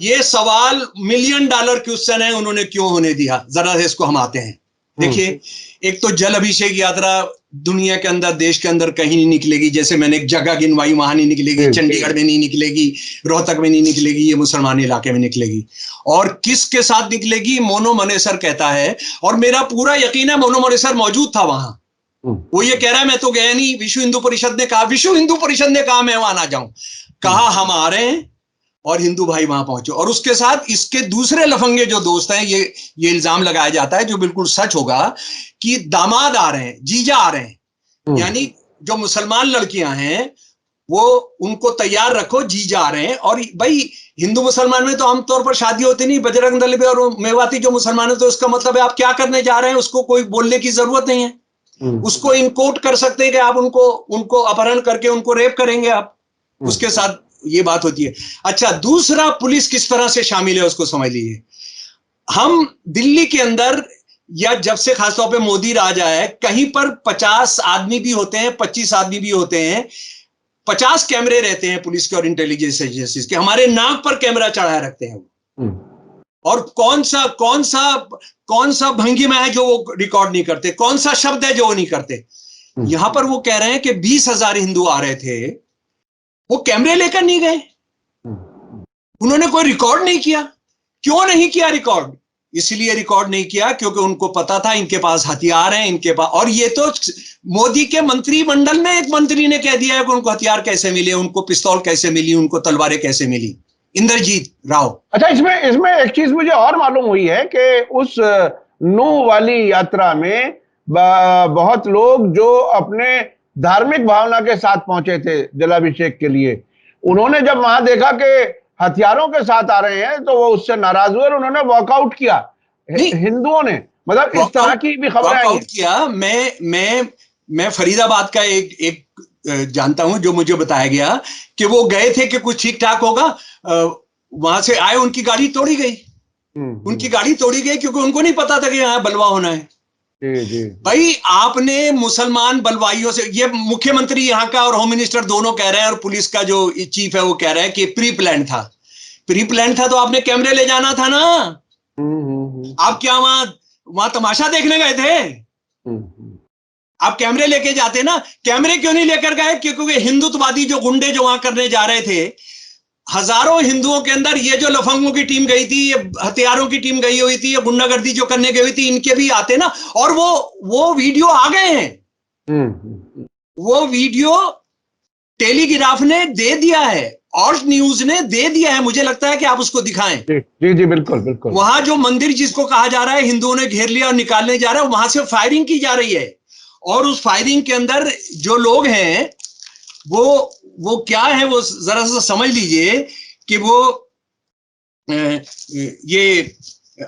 ये सवाल $1 मिलियन क्वेश्चन है, उन्होंने क्यों होने दिया। जरा से इसको हम आते हैं। देखिए, एक तो जल अभिषेक यात्रा दुनिया के अंदर, देश के अंदर कहीं नहीं निकलेगी। जैसे मैंने एक जगह गिनवाई, वहां नहीं निकलेगी, चंडीगढ़ में नहीं निकलेगी, रोहतक में नहीं निकलेगी, ये मुसलमान इलाके में निकलेगी। और किसके साथ निकलेगी? मोनो मनेसर कहता है, और मेरा पूरा यकीन है मोनो मनेसर मौजूद था वहां। वो ये कह रहा है मैं तो गया नहीं, विश्व हिंदू परिषद ने कहा, विश्व हिंदू परिषद ने कहा मैं वहां ना जाऊं। कहा हम आ रहे हैं और हिंदू भाई वहां पहुंचे। और उसके साथ इसके दूसरे लफंगे जो दोस्त हैं, ये इल्जाम लगाया जाता है, जो बिल्कुल सच होगा, कि दामाद आ रहे हैं, जीजा आ रहे हैं, यानी जो मुसलमान लड़कियां हैं वो उनको तैयार रखो, जीजा आ रहे हैं। और भाई हिंदू मुसलमान में तो आमतौर पर शादी होती नहीं, बजरंग दल और मेवाती जो मुसलमान है, तो इसका मतलब है आप क्या करने जा रहे हैं उसको कोई बोलने की जरूरत नहीं है। उसको इनकोट कर सकते हैं कि आप उनको अपहरण करके उनको रेप करेंगे आप, उसके साथ ये बात होती है। अच्छा, दूसरा, पुलिस किस तरह से शामिल है उसको समझ लीजिए। हम दिल्ली के अंदर, या जब से खासतौर पे मोदी राज आया है, कहीं पर 50 आदमी भी होते हैं, 25 आदमी भी होते हैं, 50 कैमरे रहते हैं पुलिस के और इंटेलिजेंस एजेंसीज के। हमारे नाक पर कैमरा चढ़ाए रखते हैं और कौन सा भंगिमा है जो वो रिकॉर्ड नहीं करते, कौन सा शब्द है जो वो नहीं करते। यहां पर वो कह रहे हैं कि 20,000 हिंदू आ रहे थे, वो कैमरे लेकर नहीं गए, उन्होंने कोई रिकॉर्ड नहीं किया। क्यों नहीं किया रिकॉर्ड? इसलिए रिकॉर्ड नहीं किया क्योंकि उनको पता था इनके पास हथियार हैं, इनके पास। और ये तो मोदी के मंत्रिमंडल में एक मंत्री ने कह दिया है कि उनको हथियार कैसे मिले, उनको पिस्तौल कैसे मिली, उनको तलवारें कैसे मिली। इंद्रजीत राव। अच्छा, इसमें एक चीज मुझे और मालूम हुई है कि उस नूह वाली यात्रा में बहुत लोग जो अपने धार्मिक भावना के साथ पहुंचे थे जलाभिषेक के लिए, उन्होंने जब वहां देखा कि हथियारों के साथ आ रहे हैं तो वो उससे नाराज हुए और उन्होंने वॉकआउट किया, हिंदुओं ने। मतलब इस तरह की भी खबरें आई हैं। किया। मैं फरीदाबाद का एक जानता हूं, जो मुझे बताया गया कि वो गए थे कि कुछ ठीक ठाक होगा, वहां से आए, उनकी गाड़ी तोड़ी गई। उनकी गाड़ी तोड़ी गई क्योंकि उनको नहीं पता था कि यहाँ बलवा होना है। जी। भाई, आपने मुसलमान बलवाइयों से, ये मुख्यमंत्री यहाँ का और होम मिनिस्टर दोनों कह रहे हैं, और पुलिस का जो चीफ है वो कह रहा है कि प्री प्लान था। प्री प्लान था तो आपने कैमरे ले जाना था ना। आप क्या वहां तमाशा देखने गए थे? आप कैमरे लेके जाते ना। कैमरे क्यों नहीं लेकर गए? क्योंकि हिंदुत्ववादी जो गुंडे जो वहां करने जा रहे थे, हजारों हिंदुओं के अंदर ये जो लफंगों की टीम गई थी, ये हथियारों की टीम गई हुई थी, ये गुंडागर्दी जो करने गई हुई थी, इनके भी आते ना। और वो वीडियो आ गए हैं। वो वीडियो टेलीग्राफ ने दे दिया है और न्यूज ने दे दिया है। मुझे लगता है कि आप उसको दिखाएं। जी, बिल्कुल बिल्कुल। वहां जो मंदिर जिसको कहा जा रहा है हिंदुओं ने घेर लिया और निकालने जा रहा है, वहां से फायरिंग की जा रही है। और उस फायरिंग के अंदर जो लोग हैं वो क्या है, वो जरा सा समझ लीजिए कि वो ये,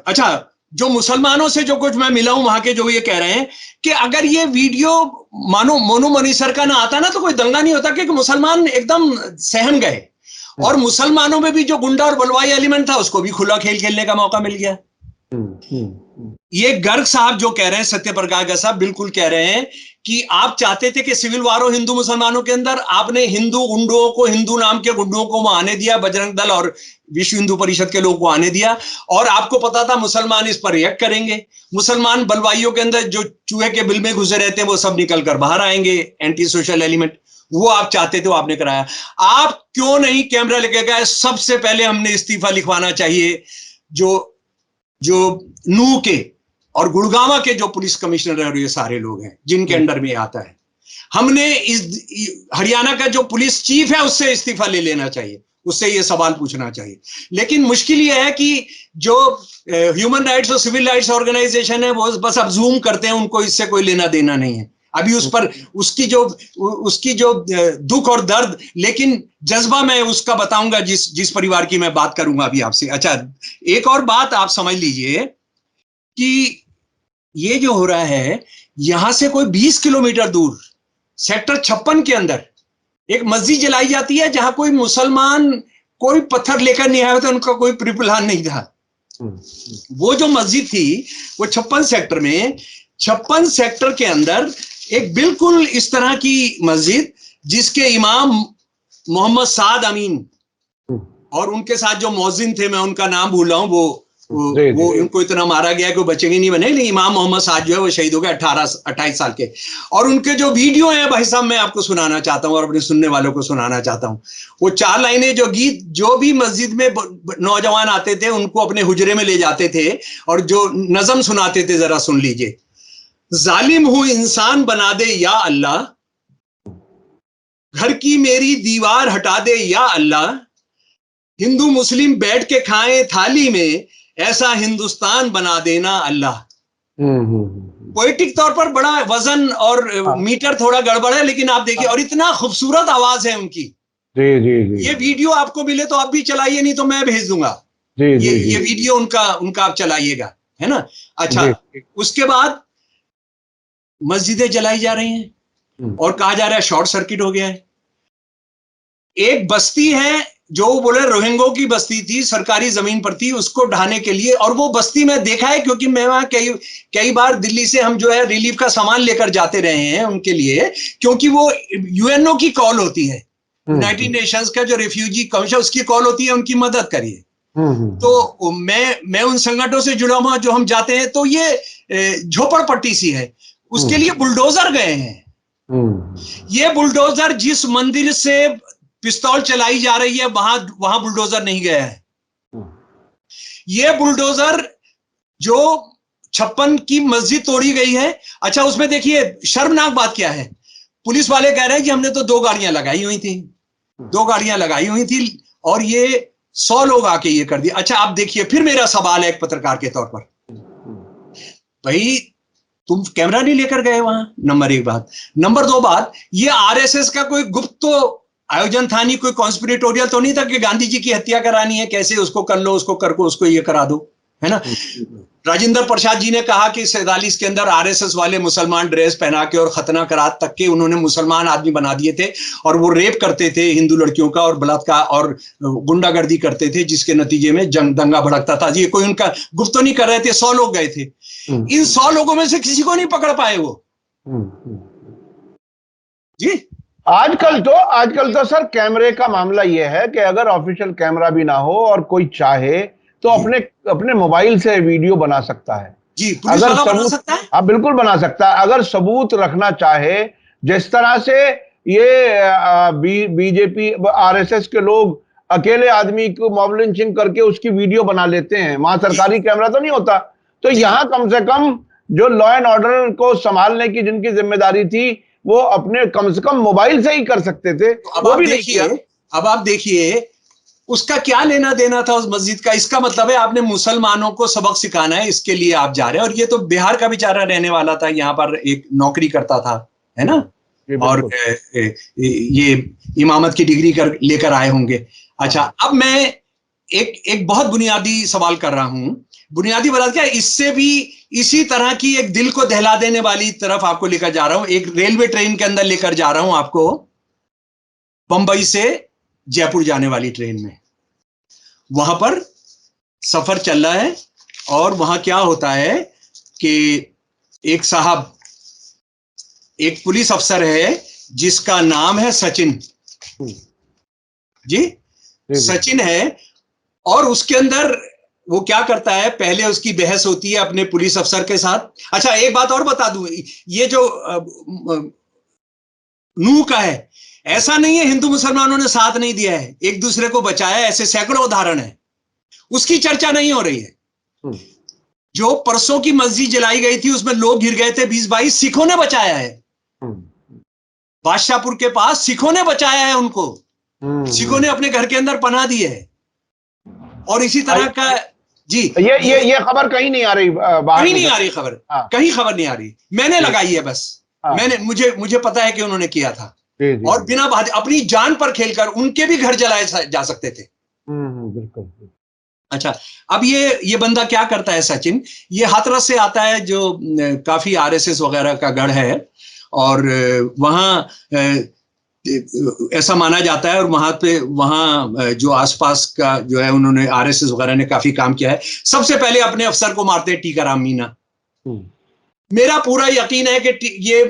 अच्छा, जो मुसलमानों से जो कुछ मैं मिला हूं वहां के, जो ये कह रहे हैं कि अगर ये वीडियो मानो मोनू मनीसर का ना आता ना तो कोई दंगा नहीं होता, क्योंकि मुसलमान एकदम सहम गए। और मुसलमानों में भी जो गुंडा और बलवाई एलिमेंट था उसको भी खुला खेल खेलने का मौका मिल गया। ये गर्ग साहब जो कह रहे हैं, सत्यप्रकाश गर्ग साहब बिल्कुल कह रहे हैं कि आप चाहते थे कि सिविल वार हो हिंदू मुसलमानों के अंदर, आपने हिंदू गुंडों को, हिंदू नाम के गुंडों को वहां आने दिया, बजरंग दल और विश्व हिंदू परिषद के लोग को आने दिया। और आपको पता था मुसलमान इस पर रिएक्ट करेंगे। मुसलमान बलवाइयों के अंदर जो चूहे के बिल में घुसे रहते हैं वो सब निकल कर बाहर आएंगे, एंटी सोशल एलिमेंट। वो आप चाहते थे, वो आपने कराया। आप क्यों नहीं कैमरा लेके गए? सबसे पहले हमने इस्तीफा लिखवाना चाहिए जो नूह के और गुड़गांव के जो पुलिस कमिश्नर है, ये सारे लोग हैं जिनके अंडर में आता है। हमने हरियाणा का जो पुलिस चीफ है उससे इस्तीफा ले लेना चाहिए, उससे ये सवाल पूछना चाहिए। लेकिन मुश्किल ये है कि जो ह्यूमन राइट्स और सिविल राइट्स ऑर्गेनाइजेशन है वो बस अब जूम करते हैं, उनको इससे कोई लेना देना नहीं है अभी उस पर, उसकी जो दुख और दर्द, लेकिन जज्बा मैं उसका बताऊंगा जिस परिवार की मैं बात करूंगा अभी आपसे। अच्छा, एक और बात आप समझ लीजिए कि ये जो हो रहा है, यहां से कोई 20 किलोमीटर दूर सेक्टर 56 के अंदर एक मस्जिद जलाई जाती है, जहां कोई मुसलमान कोई पत्थर लेकर नहीं आया था, उनका कोई प्री प्लान नहीं था। वो जो मस्जिद थी वो 56 सेक्टर में, 56 सेक्टर के अंदर एक बिल्कुल इस तरह की मस्जिद जिसके इमाम मोहम्मद साद अमीन और उनके साथ जो मौजिन थे, मैं उनका नाम भूल रहा हूँ, वो उनको इतना मारा गया कि वो बचेंगे नहीं बने, लेकिन इमाम मोहम्मद साद जो है वो शहीद हो गए 28 साल के। और उनके जो वीडियो है भाई साहब मैं आपको सुनाना चाहता हूँ और अपने सुनने वालों को सुनाना चाहता हूँ। वो 4 लाइनें जो गीत जो भी मस्जिद में नौजवान आते थे उनको अपने हुजरे में ले जाते थे और जो नज़म सुनाते थे, जरा सुन लीजिए। जालिम हूं इंसान बना दे या अल्लाह, घर की मेरी दीवार हटा दे या अल्लाह, हिंदू मुस्लिम बैठ के खाएं थाली में, ऐसा हिंदुस्तान बना देना अल्लाह। पोएटिक तौर पर बड़ा वजन और मीटर थोड़ा गड़बड़ है, लेकिन आप देखिए, और इतना खूबसूरत आवाज है उनकी। जी। ये वीडियो आपको मिले तो आप भी चलाइए, नहीं तो मैं भेज दूंगा। ये वीडियो उनका आप चलाइएगा, है ना। अच्छा, उसके बाद मस्जिदें जलाई जा रही हैं और कहा जा रहा है शॉर्ट सर्किट हो गया है। एक बस्ती है जो बोले रोहिंग्यों की बस्ती थी, सरकारी जमीन पर थी, उसको ढहाने के लिए, और वो बस्ती में देखा है क्योंकि मैं वहां कई बार दिल्ली से हम जो है रिलीफ का सामान लेकर जाते रहे हैं उनके लिए, क्योंकि वो यूएनओ की कॉल होती है, यूनाइटेड नेशंस का जो रिफ्यूजी कमीशन, उसकी कॉल होती है उनकी मदद करिए। तो मैं उन संगठनों से जुड़ा हुआ, जो हम जाते हैं तो ये झोपड़पट्टी सी है, उसके लिए बुलडोजर गए हैं। ये बुलडोजर जिस मंदिर से पिस्तौल चलाई जा रही है वहां बुलडोजर नहीं गया है। ये बुलडोजर जो 56 की मस्जिद तोड़ी गई है। अच्छा, उसमें देखिए शर्मनाक बात क्या है, पुलिस वाले कह रहे हैं कि हमने तो 2 गाड़ियां लगाई हुई थी, 2 गाड़ियां लगाई हुई थी और ये 100 लोग आके ये कर दिया। अच्छा, आप देखिए, फिर मेरा सवाल है एक पत्रकार के तौर पर, भाई तुम कैमरा नहीं लेकर गए वहां, नंबर 1 बात। नंबर 2 बात, ये आरएसएस का कोई गुप्त तो आयोजन था नहीं, कोई कॉन्स्पिरेटोरियल तो नहीं था कि गांधी जी की हत्या करानी है, कैसे उसको कर लो, उसको कर को उसको ये करा दो, है ना। राजेंद्र प्रसाद जी ने कहा कि 47 के अंदर आरएसएस वाले मुसलमान ड्रेस पहना के और खतना करात तक के उन्होंने मुसलमान आदमी बना दिए थे और वो रेप करते थे हिंदू लड़कियों का और बलात्कार और गुंडागर्दी करते थे, जिसके नतीजे में दंगा भड़कता था। ये कोई उनका गुप्त तो नहीं कर रहे थे, 100 लोग गए थे, इन 100 लोगों में से किसी को नहीं पकड़ पाए वो। जी, आजकल तो सर कैमरे का मामला यह है कि अगर ऑफिशियल कैमरा भी ना हो और कोई चाहे तो अपने मोबाइल से वीडियो बना सकता है। जी, पुलिस वाला बना सकता है। हाँ, बिल्कुल बना सकता है अगर सबूत रखना चाहे। जिस तरह से ये बीजेपी आरएसएस के लोग अकेले आदमी को मॉब लिंचिंग करके उसकी वीडियो बना लेते हैं, वहां सरकारी कैमरा तो नहीं होता। तो यहाँ कम से कम जो लॉ एंड ऑर्डर को संभालने की जिनकी जिम्मेदारी थी वो अपने कम से कम मोबाइल से ही कर सकते थे। अब आप देखिए उसका क्या लेना देना था उस मस्जिद का। इसका मतलब है आपने मुसलमानों को सबक सिखाना है, इसके लिए आप जा रहे हैं। और ये तो बिहार का बेचारा रहने वाला था, यहाँ पर एक नौकरी करता था, है ना, और ये इमामत की डिग्री लेकर आए होंगे। अच्छा, अब मैं एक बहुत बुनियादी सवाल कर रहा हूं। बुनियादी बात क्या है, इससे भी इसी तरह की एक दिल को दहला देने वाली तरफ आपको लेकर जा रहा हूं। एक रेलवे ट्रेन के अंदर लेकर जा रहा हूं आपको, बंबई से जयपुर जाने वाली ट्रेन में। वहां पर सफर चल रहा है और वहां क्या होता है कि एक साहब, एक पुलिस अफसर है जिसका नाम है सचिन जी, सचिन है। और उसके अंदर वो क्या करता है, पहले उसकी बहस होती है अपने पुलिस अफसर के साथ। अच्छा, एक बात और बता दूं, ये जो नूह का है, ऐसा नहीं है हिंदू मुसलमानों ने साथ नहीं दिया है, एक दूसरे को बचाया, ऐसे सैकड़ों उदाहरण है, उसकी चर्चा नहीं हो रही है। जो परसों की मस्जिद जलाई गई थी उसमें लोग गिर गए थे 20-22, सिखों ने बचाया है। बादशाहपुर के पास सिखों ने बचाया है उनको, सिखों ने अपने घर के अंदर पनाह दी है। और इसी तरह का जी, ये खबर कहीं नहीं आ रही, कहीं नहीं आ रही खबर, कहीं खबर नहीं आ रही, मैंने लगाई है बस। मैंने मुझे पता है कि उन्होंने किया था और बिना अपनी जान पर खेलकर उनके भी घर जलाए जा सकते थे। बिल्कुल। अच्छा, अब ये बंदा क्या करता है सचिन, ये हाथरस से आता है जो काफी आरएसएस वगैरह का गढ़ है, और वहां ऐसा माना जाता है। और वहां जो आसपास का जो है, उन्होंने आरएसएस वगैरह ने काफी काम किया है। सबसे पहले अपने अफसर को मारते हैं टीकाराम मीणा। मेरा पूरा यकीन है कि ये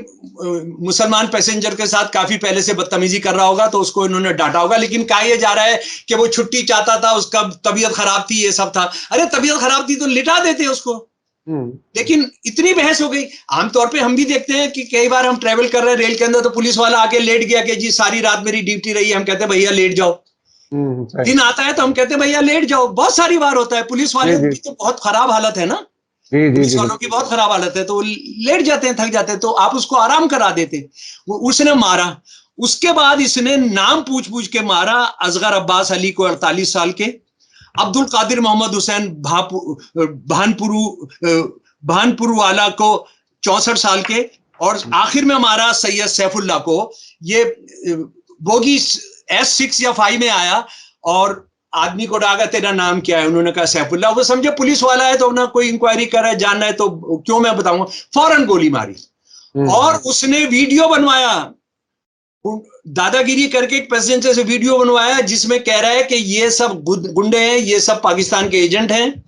मुसलमान पैसेंजर के साथ काफी पहले से बदतमीजी कर रहा होगा, तो उसको इन्होंने डांटा होगा। लेकिन कहा यह जा रहा है कि वो छुट्टी चाहता था, उसका तबीयत खराब थी, ये सब था। अरे तबीयत खराब थी तो लिटा देते उसको। लेकिन इतनी बहस हो गई। आमतौर पे हम भी देखते हैं कि कई बार हम ट्रेवल कर रहे हैं रेल के अंदर, तो पुलिस वाला आके लेट गया कि जी सारी रात मेरी ड्यूटी रही है, हम कहते हैं भैया लेट जाओ। दिन आता है तो हम कहते हैं भैया लेट जाओ। बहुत सारी बार होता है। पुलिस वाले की तो बहुत खराब हालत है ना, पुलिस वालों की बहुत खराब हालत है, तो लेट जाते हैं, थक जाते हैं, तो आप उसको आराम करा देते। उसने मारा। उसके बाद इसने नाम पूछ पूछ के मारा। असगर अब्बास अली को 48 साल के, अब्दुल कादिर मोहम्मद हुसैन भानपुर वाला को 64 साल के, और आखिर में मारा सैयद सैफुल्लाह को। ये बोगी S6 या 5 में आया और आदमी को डागा तेरा नाम क्या है, उन्होंने कहा सैफुल्लाह। वो समझे पुलिस वाला है तो ना कोई इंक्वायरी कर रहा है, जानना है तो क्यों मैं बताऊंगा। फौरन गोली मारी। और उसने वीडियो बनवाया, दादागिरी करके एक पैसेंजर से वीडियो बनवाया जिसमें कह रहा है कि ये सब गुंडे हैं, ये सब पाकिस्तान के एजेंट हैं,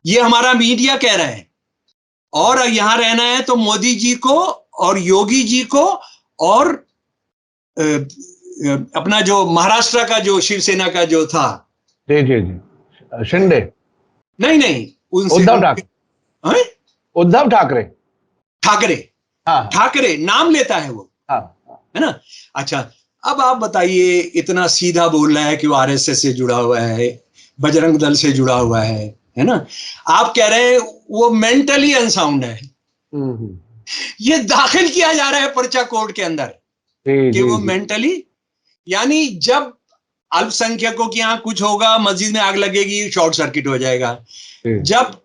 ये हमारा मीडिया कह रहा है। और यहां रहना है तो मोदी जी को और योगी जी को और अपना जो महाराष्ट्र का जो शिवसेना का जो था, जी जी जी, शिंदे, नहीं उद्धव ठाकरे, ठाकरे नाम लेता है वो, है ना। अच्छा, अब आप बताइए, इतना सीधा बोल रहा है कि वो आरएसएस से जुड़ा हुआ है, बजरंग दल से जुड़ा हुआ है ना। आप कह रहे हैं वो मेंटली अनसाउंड है। ये दाखिल किया जा रहा है पर्चा कोर्ट के अंदर कि वो मेंटली, यानी जब अल्पसंख्यकों के यहाँ कुछ होगा, मस्जिद में आग लगेगी, शॉर्ट सर्किट हो जाएगा। जब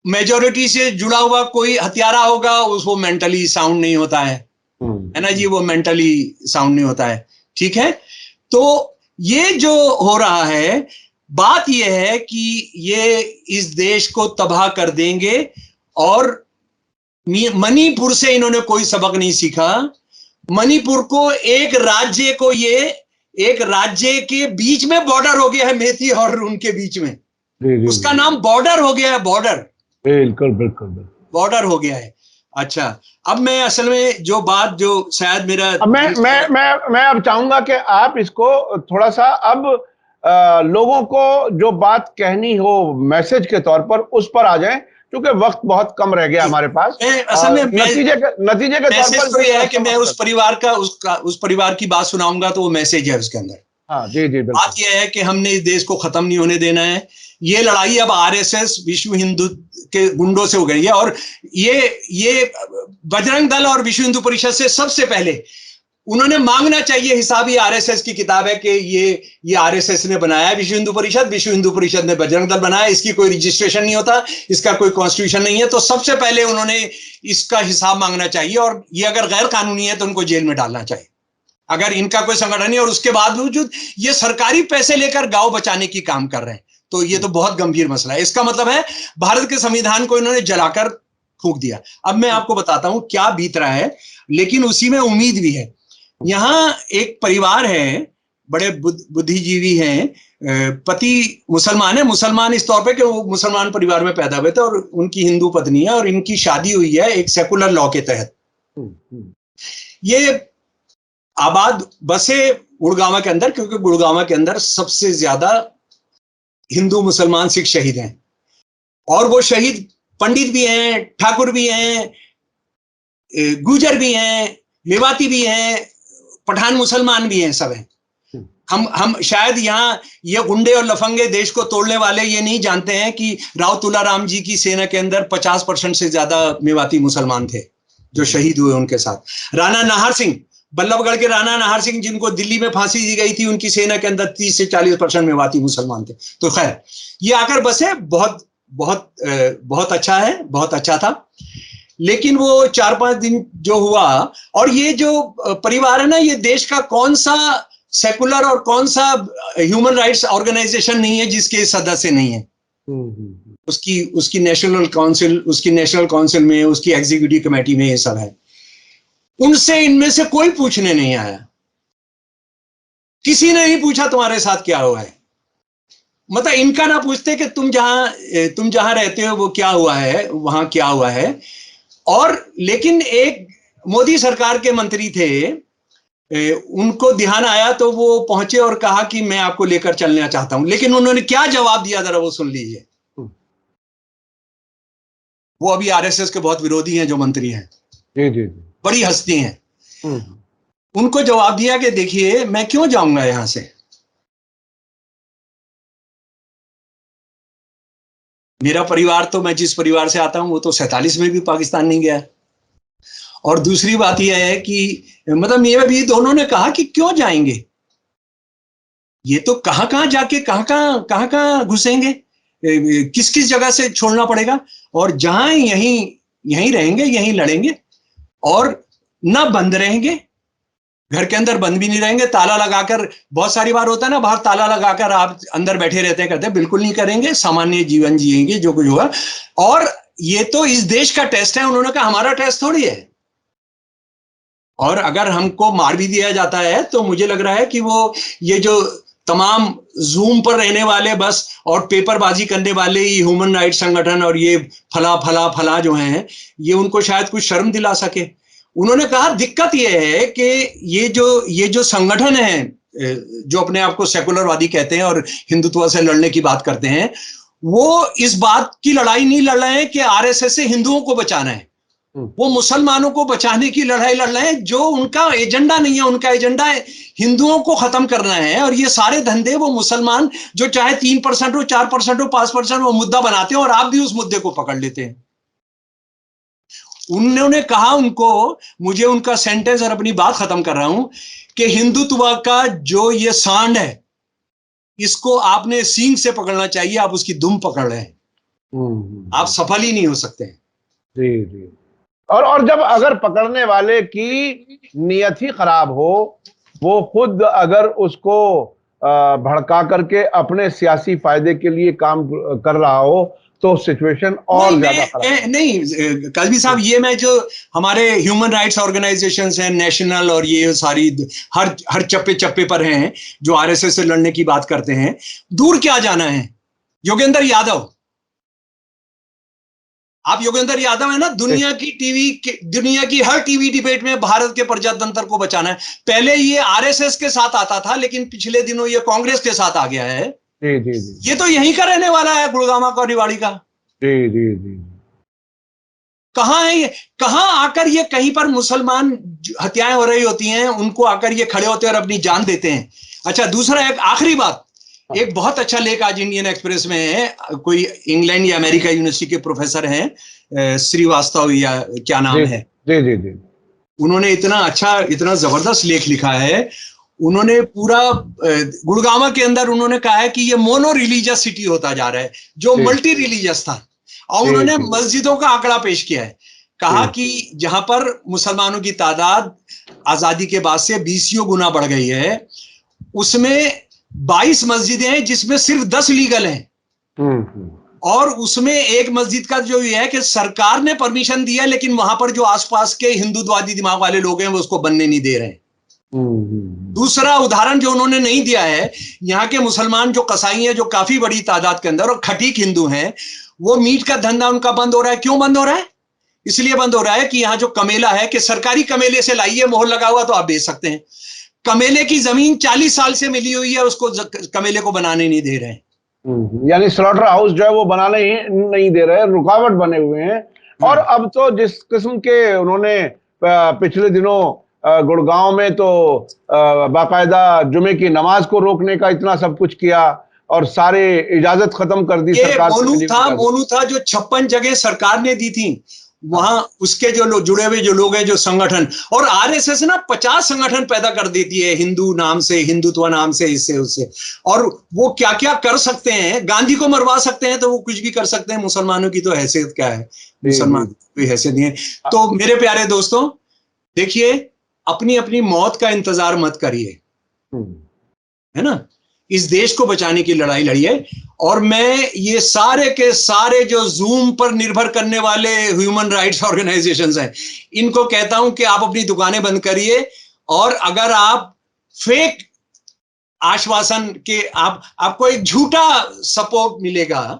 मेजोरिटी से जुड़ा हुआ कोई हत्यारा होगा, उसको मेंटली साउंड नहीं होता है ना जी, वो मेंटली साउंड नहीं होता है। ठीक है, तो ये जो हो रहा है, बात ये है कि ये इस देश को तबाह कर देंगे। और मणिपुर से इन्होंने कोई सबक नहीं सीखा। मणिपुर को एक राज्य के बीच में बॉर्डर हो गया है, मेथी और उनके बीच में। उसका नाम बॉर्डर हो गया है, बॉर्डर, बिल्कुल बॉर्डर हो गया है। अच्छा, अब मैं असल में जो बात जो शायद मेरा मैं अब चाहूंगा कि आप इसको थोड़ा सा अब लोगों को जो बात कहनी हो मैसेज के तौर पर, उस पर आ जाएं, क्योंकि वक्त बहुत कम रह गया हमारे पास। असल में नतीजे के तौर पर तो यह है कि मैं उस परिवार की बात सुनाऊंगा, तो वो मैसेज है उसके अंदर। हाँ जी जी, बात यह है कि हमने इस देश को खत्म नहीं होने देना है। ये लड़ाई अब आरएसएस विश्व हिंदू के गुंडों से हो गई है। और ये बजरंग दल और विश्व हिंदू परिषद से सबसे पहले उन्होंने मांगना चाहिए हिसाब। ये आरएसएस की किताब है कि ये आरएसएस ने बनाया है विश्व हिंदू परिषद ने बजरंग दल बनाया। इसकी कोई रजिस्ट्रेशन नहीं होता, इसका कोई कॉन्स्टिट्यूशन नहीं है। तो सबसे पहले उन्होंने इसका हिसाब मांगना चाहिए, और ये अगर गैर कानूनी है तो उनको जेल में डालना चाहिए, अगर इनका कोई संगठन नहीं। और उसके बावजूद ये सरकारी पैसे लेकर गांव बचाने की काम कर रहे हैं, तो ये तो बहुत गंभीर मसला है। इसका मतलब है भारत के संविधान को इन्होंने जलाकर फूंक दिया। अब मैं आपको बताता हूं क्या बीत रहा है, लेकिन उसी में उम्मीद भी है। यहां एक परिवार है, बड़े बुद्धिजीवी हैं, पति मुसलमान है, मुसलमान इस तौर पे कि वो मुसलमान परिवार में पैदा हुए थे, और उनकी हिंदू पत्नी है, और इनकी शादी हुई है एक सेकुलर लॉ के तहत। ये आबाद बसे गुड़गांव के अंदर, क्योंकि गुड़गांव के अंदर सबसे ज्यादा हिंदू मुसलमान सिख शहीद हैं, और वो शहीद पंडित भी हैं, ठाकुर भी हैं, गुजर भी हैं, मेवाती भी हैं, पठान मुसलमान भी हैं, सब हैं। हम शायद यहाँ ये गुंडे और लफंगे देश को तोड़ने वाले ये नहीं जानते हैं कि राव तुलाराम जी की सेना के अंदर 50% से ज्यादा मेवाती मुसलमान थे जो शहीद हुए उनके साथ। राणा नाहर सिंह, बल्लभगढ़ के राणा नाहर सिंह, जिनको दिल्ली में फांसी दी गई थी, उनकी सेना के अंदर 30 से 40% मेवाती मुसलमान थे। तो खैर, ये आकर बसे, बहुत बहुत बहुत अच्छा है, बहुत अच्छा था। लेकिन वो 4-5 दिन जो हुआ, और ये जो परिवार है ना, ये देश का कौन सा सेकुलर और कौन सा ह्यूमन राइट्स ऑर्गेनाइजेशन नहीं है जिसके सदस्य नहीं है। उसकी नेशनल काउंसिल में, उसकी एग्जीक्यूटिव कमेटी में ये सब है। उनसे इनमें से कोई पूछने नहीं आया। किसी ने नहीं पूछा तुम्हारे साथ क्या हुआ है। मतलब इनका ना पूछते कि तुम जहां रहते हो वो क्या हुआ है, वहां क्या हुआ है। और लेकिन एक मोदी सरकार के मंत्री थे, उनको ध्यान आया तो वो पहुंचे और कहा कि मैं आपको लेकर चलना चाहता हूं। लेकिन उन्होंने क्या जवाब दिया जरा वो सुन लीजिए। वो अभी आरएसएस के बहुत विरोधी हैं जो मंत्री हैं, जी जी जी। बड़ी हस्ती हैं। उनको जवाब दिया कि देखिए मैं क्यों जाऊंगा यहां से, मेरा परिवार तो, मैं जिस परिवार से आता हूं वो तो 47 में भी पाकिस्तान नहीं गया। और दूसरी बात यह है कि मतलब ये भी दोनों ने कहा कि क्यों जाएंगे, ये तो कहां कहां जाके कहां कहां घुसेंगे, किस किस जगह से छोड़ना पड़ेगा। और जहां यहीं यहीं रहेंगे, यहीं लड़ेंगे, और ना बंद रहेंगे, घर के अंदर बंद भी नहीं रहेंगे, ताला लगाकर। बहुत सारी बार होता है ना, बाहर ताला लगाकर आप अंदर बैठे रहते हैं, करते हैं, बिल्कुल नहीं करेंगे, सामान्य जीवन जिएंगे जो कुछ होगा। और ये तो इस देश का टेस्ट है, उन्होंने कहा हमारा टेस्ट थोड़ी है। और अगर हमको मार भी दिया जाता है तो मुझे लग रहा है कि वो ये जो तमाम जूम पर रहने वाले बस और पेपरबाजी करने वाले ये ह्यूमन राइट्स संगठन और ये फला फला फला जो हैं, ये उनको शायद कुछ शर्म दिला सके। उन्होंने कहा दिक्कत ये है कि ये जो संगठन है जो अपने आप को सेकुलरवादी कहते हैं और हिंदुत्व से लड़ने की बात करते हैं, वो इस बात की लड़ाई नहीं लड़ रहे हैं कि आरएसएस से हिंदुओं को बचाना है, वो मुसलमानों को बचाने की लड़ाई लड़ रहे हैं, जो उनका एजेंडा नहीं है। उनका एजेंडा है हिंदुओं को खत्म करना है। और ये सारे धंधे वो मुसलमान जो चाहे 3% हो, 4% हो, 5% वो मुद्दा बनाते हैं और आप भी उस मुद्दे को पकड़ लेते हैं। उन्होंने कहा उनको, मुझे उनका सेंटेंस और अपनी बात खत्म कर रहा हूं, कि हिंदुत्व का जो ये सांड है इसको आपने सींग से पकड़ना चाहिए, आप उसकी दुम पकड़ रहे हैं, आप सफल ही नहीं हो सकते हैं। जी जी। और जब अगर पकड़ने वाले की नियत ही खराब हो, वो खुद अगर उसको भड़का करके अपने सियासी फायदे के लिए काम कर रहा हो, तो सिचुएशन और ज्यादा खराब। नहीं काजमी साहब, ये मैं जो हमारे ह्यूमन राइट्स ऑर्गेनाइजेशंस हैं, नेशनल और ये सारी हर चप्पे चप्पे पर हैं जो आरएसएस से लड़ने की बात करते हैं, दूर क्या जाना है। योगेंद्र यादव, आप योगेंद्र यादव है ना, दुनिया की हर टीवी डिबेट में भारत के प्रजातंत्र को बचाना है। पहले ये आरएसएस के साथ आता था, लेकिन पिछले दिनों ये कांग्रेस के साथ आ गया है। जी जी जी। ये तो यहीं का रहने वाला है, गुड़गामा का, रिवाड़ी का। जी जी जी। कहां है ये, कहां आकर ये, कहीं पर मुसलमान हत्याएं हो रही होती हैं, उनको आकर ये खड़े होते हैं और अपनी जान देते हैं। अच्छा, दूसरा एक आखिरी बात, एक बहुत अच्छा लेख आज इंडियन एक्सप्रेस में है, कोई इंग्लैंड या अमेरिका यूनिवर्सिटी के प्रोफेसर हैं, श्रीवास्तव या क्या नाम है, जी जी जी। उन्होंने इतना अच्छा, इतना जबरदस्त लेख लिखा है। उन्होंने पूरा गुड़गामा के अंदर उन्होंने कहा है कि ये मोनो रिलीजियस सिटी होता जा रहा है, जो मल्टी रिलीजियस था। और उन्होंने मस्जिदों का आंकड़ा पेश किया है, कहा कि जहां पर मुसलमानों की तादाद आजादी के बाद से 20 गुना बढ़ गई है, उसमें 22 मस्जिदें हैं जिसमें सिर्फ 10 लीगल हैं। और उसमें एक मस्जिद का जो ये है कि सरकार ने परमिशन दिया, लेकिन वहां पर जो आसपास के हिंदुत्ववादी दिमाग वाले लोग हैं वो उसको बनने नहीं दे रहे हैं। दूसरा उदाहरण जो उन्होंने नहीं दिया है, यहाँ के मुसलमान जो कसाई हैं, जो काफी बड़ी तादाद के अंदर और खटीक हिंदू हैं, वो मीट का धंधा उनका बंद हो रहा है। क्यों बंद हो रहा है? इसलिए बंद हो रहा है कि यहाँ जो कमेला है, कि सरकारी कमेले से लाइए, मोहर लगा हुआ तो आप बेच सकते हैं। कमेले की जमीन 40 साल से मिली हुई है, उसको कमेले को बनाने नहीं दे रहे हैं। यानी स्लॉटर हाउस जो है वो बनाने ही नहीं दे रहे, रुकावट बने हुए हैं। और अब तो जिस किस्म के उन्होंने पिछले दिनों गुड़गांव में तो बाकायदा जुमे की नमाज को रोकने का इतना सब कुछ किया और सारे इजाजत खत्म कर दी सरकार। मोनू था जो 56 जगह सरकार ने दी थी, वहां उसके जो लोग जुड़े हुए जो लोग हैं, जो संगठन, और आरएसएस ना 50 संगठन पैदा कर देती है हिंदू नाम से, हिंदुत्व नाम से, इससे उससे। और वो क्या क्या कर सकते हैं, गांधी को मरवा सकते हैं तो वो कुछ भी कर सकते हैं। मुसलमानों की तो हैसियत क्या है, मुसलमान कोई हैसियत नहीं है। तो मेरे प्यारे दोस्तों, देखिए, अपनी अपनी मौत का इंतजार मत करिए, है ना, इस देश को बचाने की लड़ाई लड़िए। और मैं ये सारे के सारे जो जूम पर निर्भर करने वाले ह्यूमन राइट्स ऑर्गेनाइजेशंस हैं, इनको कहता हूं कि आप अपनी दुकानें बंद करिए, और अगर आप फेक आश्वासन के आपको एक झूठा सपोर्ट मिलेगा,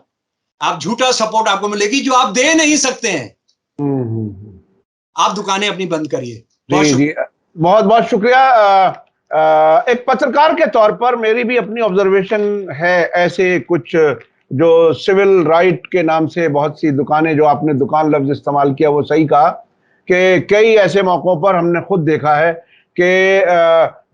आप झूठा सपोर्ट आपको मिलेगी जो आप दे नहीं सकते हैं। आप दुकानें अपनी बंद करिए। जी, बहुत बहुत शुक्रिया। एक पत्रकार के तौर पर मेरी भी अपनी ऑब्जर्वेशन है, ऐसे कुछ जो सिविल राइट के नाम से बहुत सी दुकानें, जो आपने दुकान लफ्ज इस्तेमाल किया वो सही कहा, कि कई ऐसे मौक़ों पर हमने खुद देखा है कि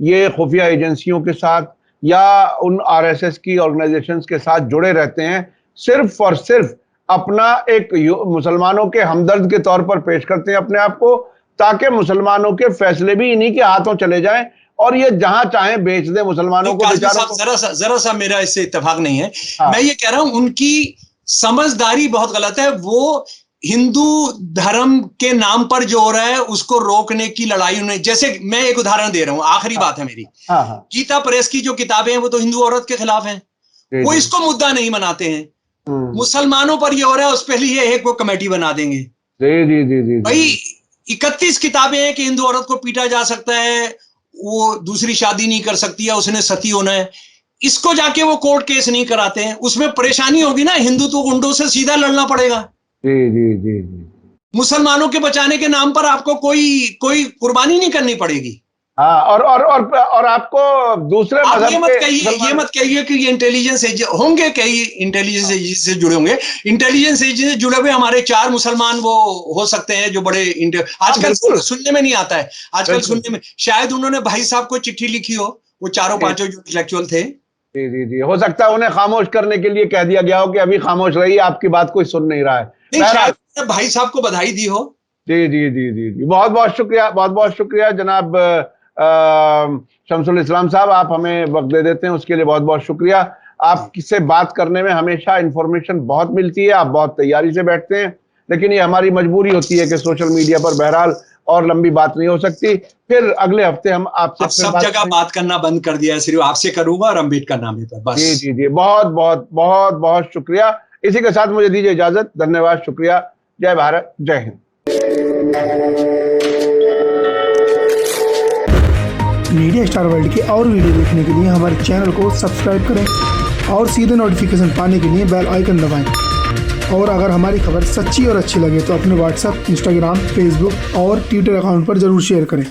ये खुफिया एजेंसियों के साथ या उन आरएसएस की ऑर्गेनाइजेशंस के साथ जुड़े रहते हैं, सिर्फ और सिर्फ अपना एक मुसलमानों के हमदर्द के तौर पर पेश करते हैं अपने आप को, ताकि मुसलमानों के फैसले भी इन्हीं के हाथों चले जाएं और ये जहां चाहें बेच दे मुसलमानों को, बेचारों को। जरा सा मेरा इससे इत्तेफाक नहीं है। हाँ। मैं ये कह रहा हूं उनकी समझदारी बहुत गलत है। वो हिंदू धर्म के नाम पर जो हो रहा है उसको रोकने की लड़ाई उन्हें, जैसे मैं एक उदाहरण दे रहा हूं, आखिरी बात है मेरी। गीता प्रेस की जो किताबें हैं वो तो हिंदू औरत के खिलाफ हैं, वो इसको मुद्दा नहीं बनाते हैं। मुसलमानों पर ये हो रहा है उस पर लिए एक वो कमेटी बना देंगे। जी भाई 31 किताबें हैं कि हिंदू औरत को पीटा जा सकता है, वो दूसरी शादी नहीं कर सकती है, उसने सती होना है। इसको जाके वो कोर्ट केस नहीं कराते हैं, उसमें परेशानी होगी ना, हिंदुत्व गुंडों से सीधा लड़ना पड़ेगा। जी। मुसलमानों के बचाने के नाम पर आपको कोई कुर्बानी नहीं करनी पड़ेगी। हाँ, और आपको दूसरे आप ये मत कहिए कि ये इंटेलिजेंस होंगे, कई इंटेलिजेंस एजेंसी से जुड़े होंगे। इंटेलिजेंस एजेंसी से जुड़े हुए हमारे 4 मुसलमान वो हो सकते हैं जो बड़े आजकल सुनने में नहीं आता है। आजकल सुनने में शायद उन्होंने भाई साहब को चिट्ठी लिखी हो, वो 4-5 जो इंटेलेक्चुअल थे। जी, हो सकता है उन्हें खामोश करने के लिए कह दिया गया हो कि अभी खामोश रहिए, आपकी बात कोई सुन नहीं रहा है। नहीं, शायद भाई साहब को बधाई दी हो। जी, बहुत बहुत शुक्रिया जनाब शमसुल इस्लाम साहब, आप हमें वक्त दे देते हैं, उसके लिए बहुत बहुत शुक्रिया। आपसे बात करने में हमेशा इंफॉर्मेशन बहुत मिलती है, आप बहुत तैयारी से बैठते हैं, लेकिन ये हमारी मजबूरी होती है कि सोशल मीडिया पर बहरहाल और लंबी बात नहीं हो सकती। फिर अगले हफ्ते हम आपसे सब जगह बात करना बंद कर दिया है, सिर्फ आपसे करूंगा और अम्बेडकर नामे पर बस। जी, बहुत शुक्रिया। इसी के साथ मुझे दीजिए इजाजत। धन्यवाद, शुक्रिया। जय भारत, जय हिंद। मीडिया स्टार वर्ल्ड के और वीडियो देखने के लिए हमारे चैनल को सब्सक्राइब करें और सीधे नोटिफिकेशन पाने के लिए बेल आइकन दबाएं। और अगर हमारी खबर सच्ची और अच्छी लगे तो अपने व्हाट्सएप, इंस्टाग्राम, फेसबुक और ट्विटर अकाउंट पर जरूर शेयर करें।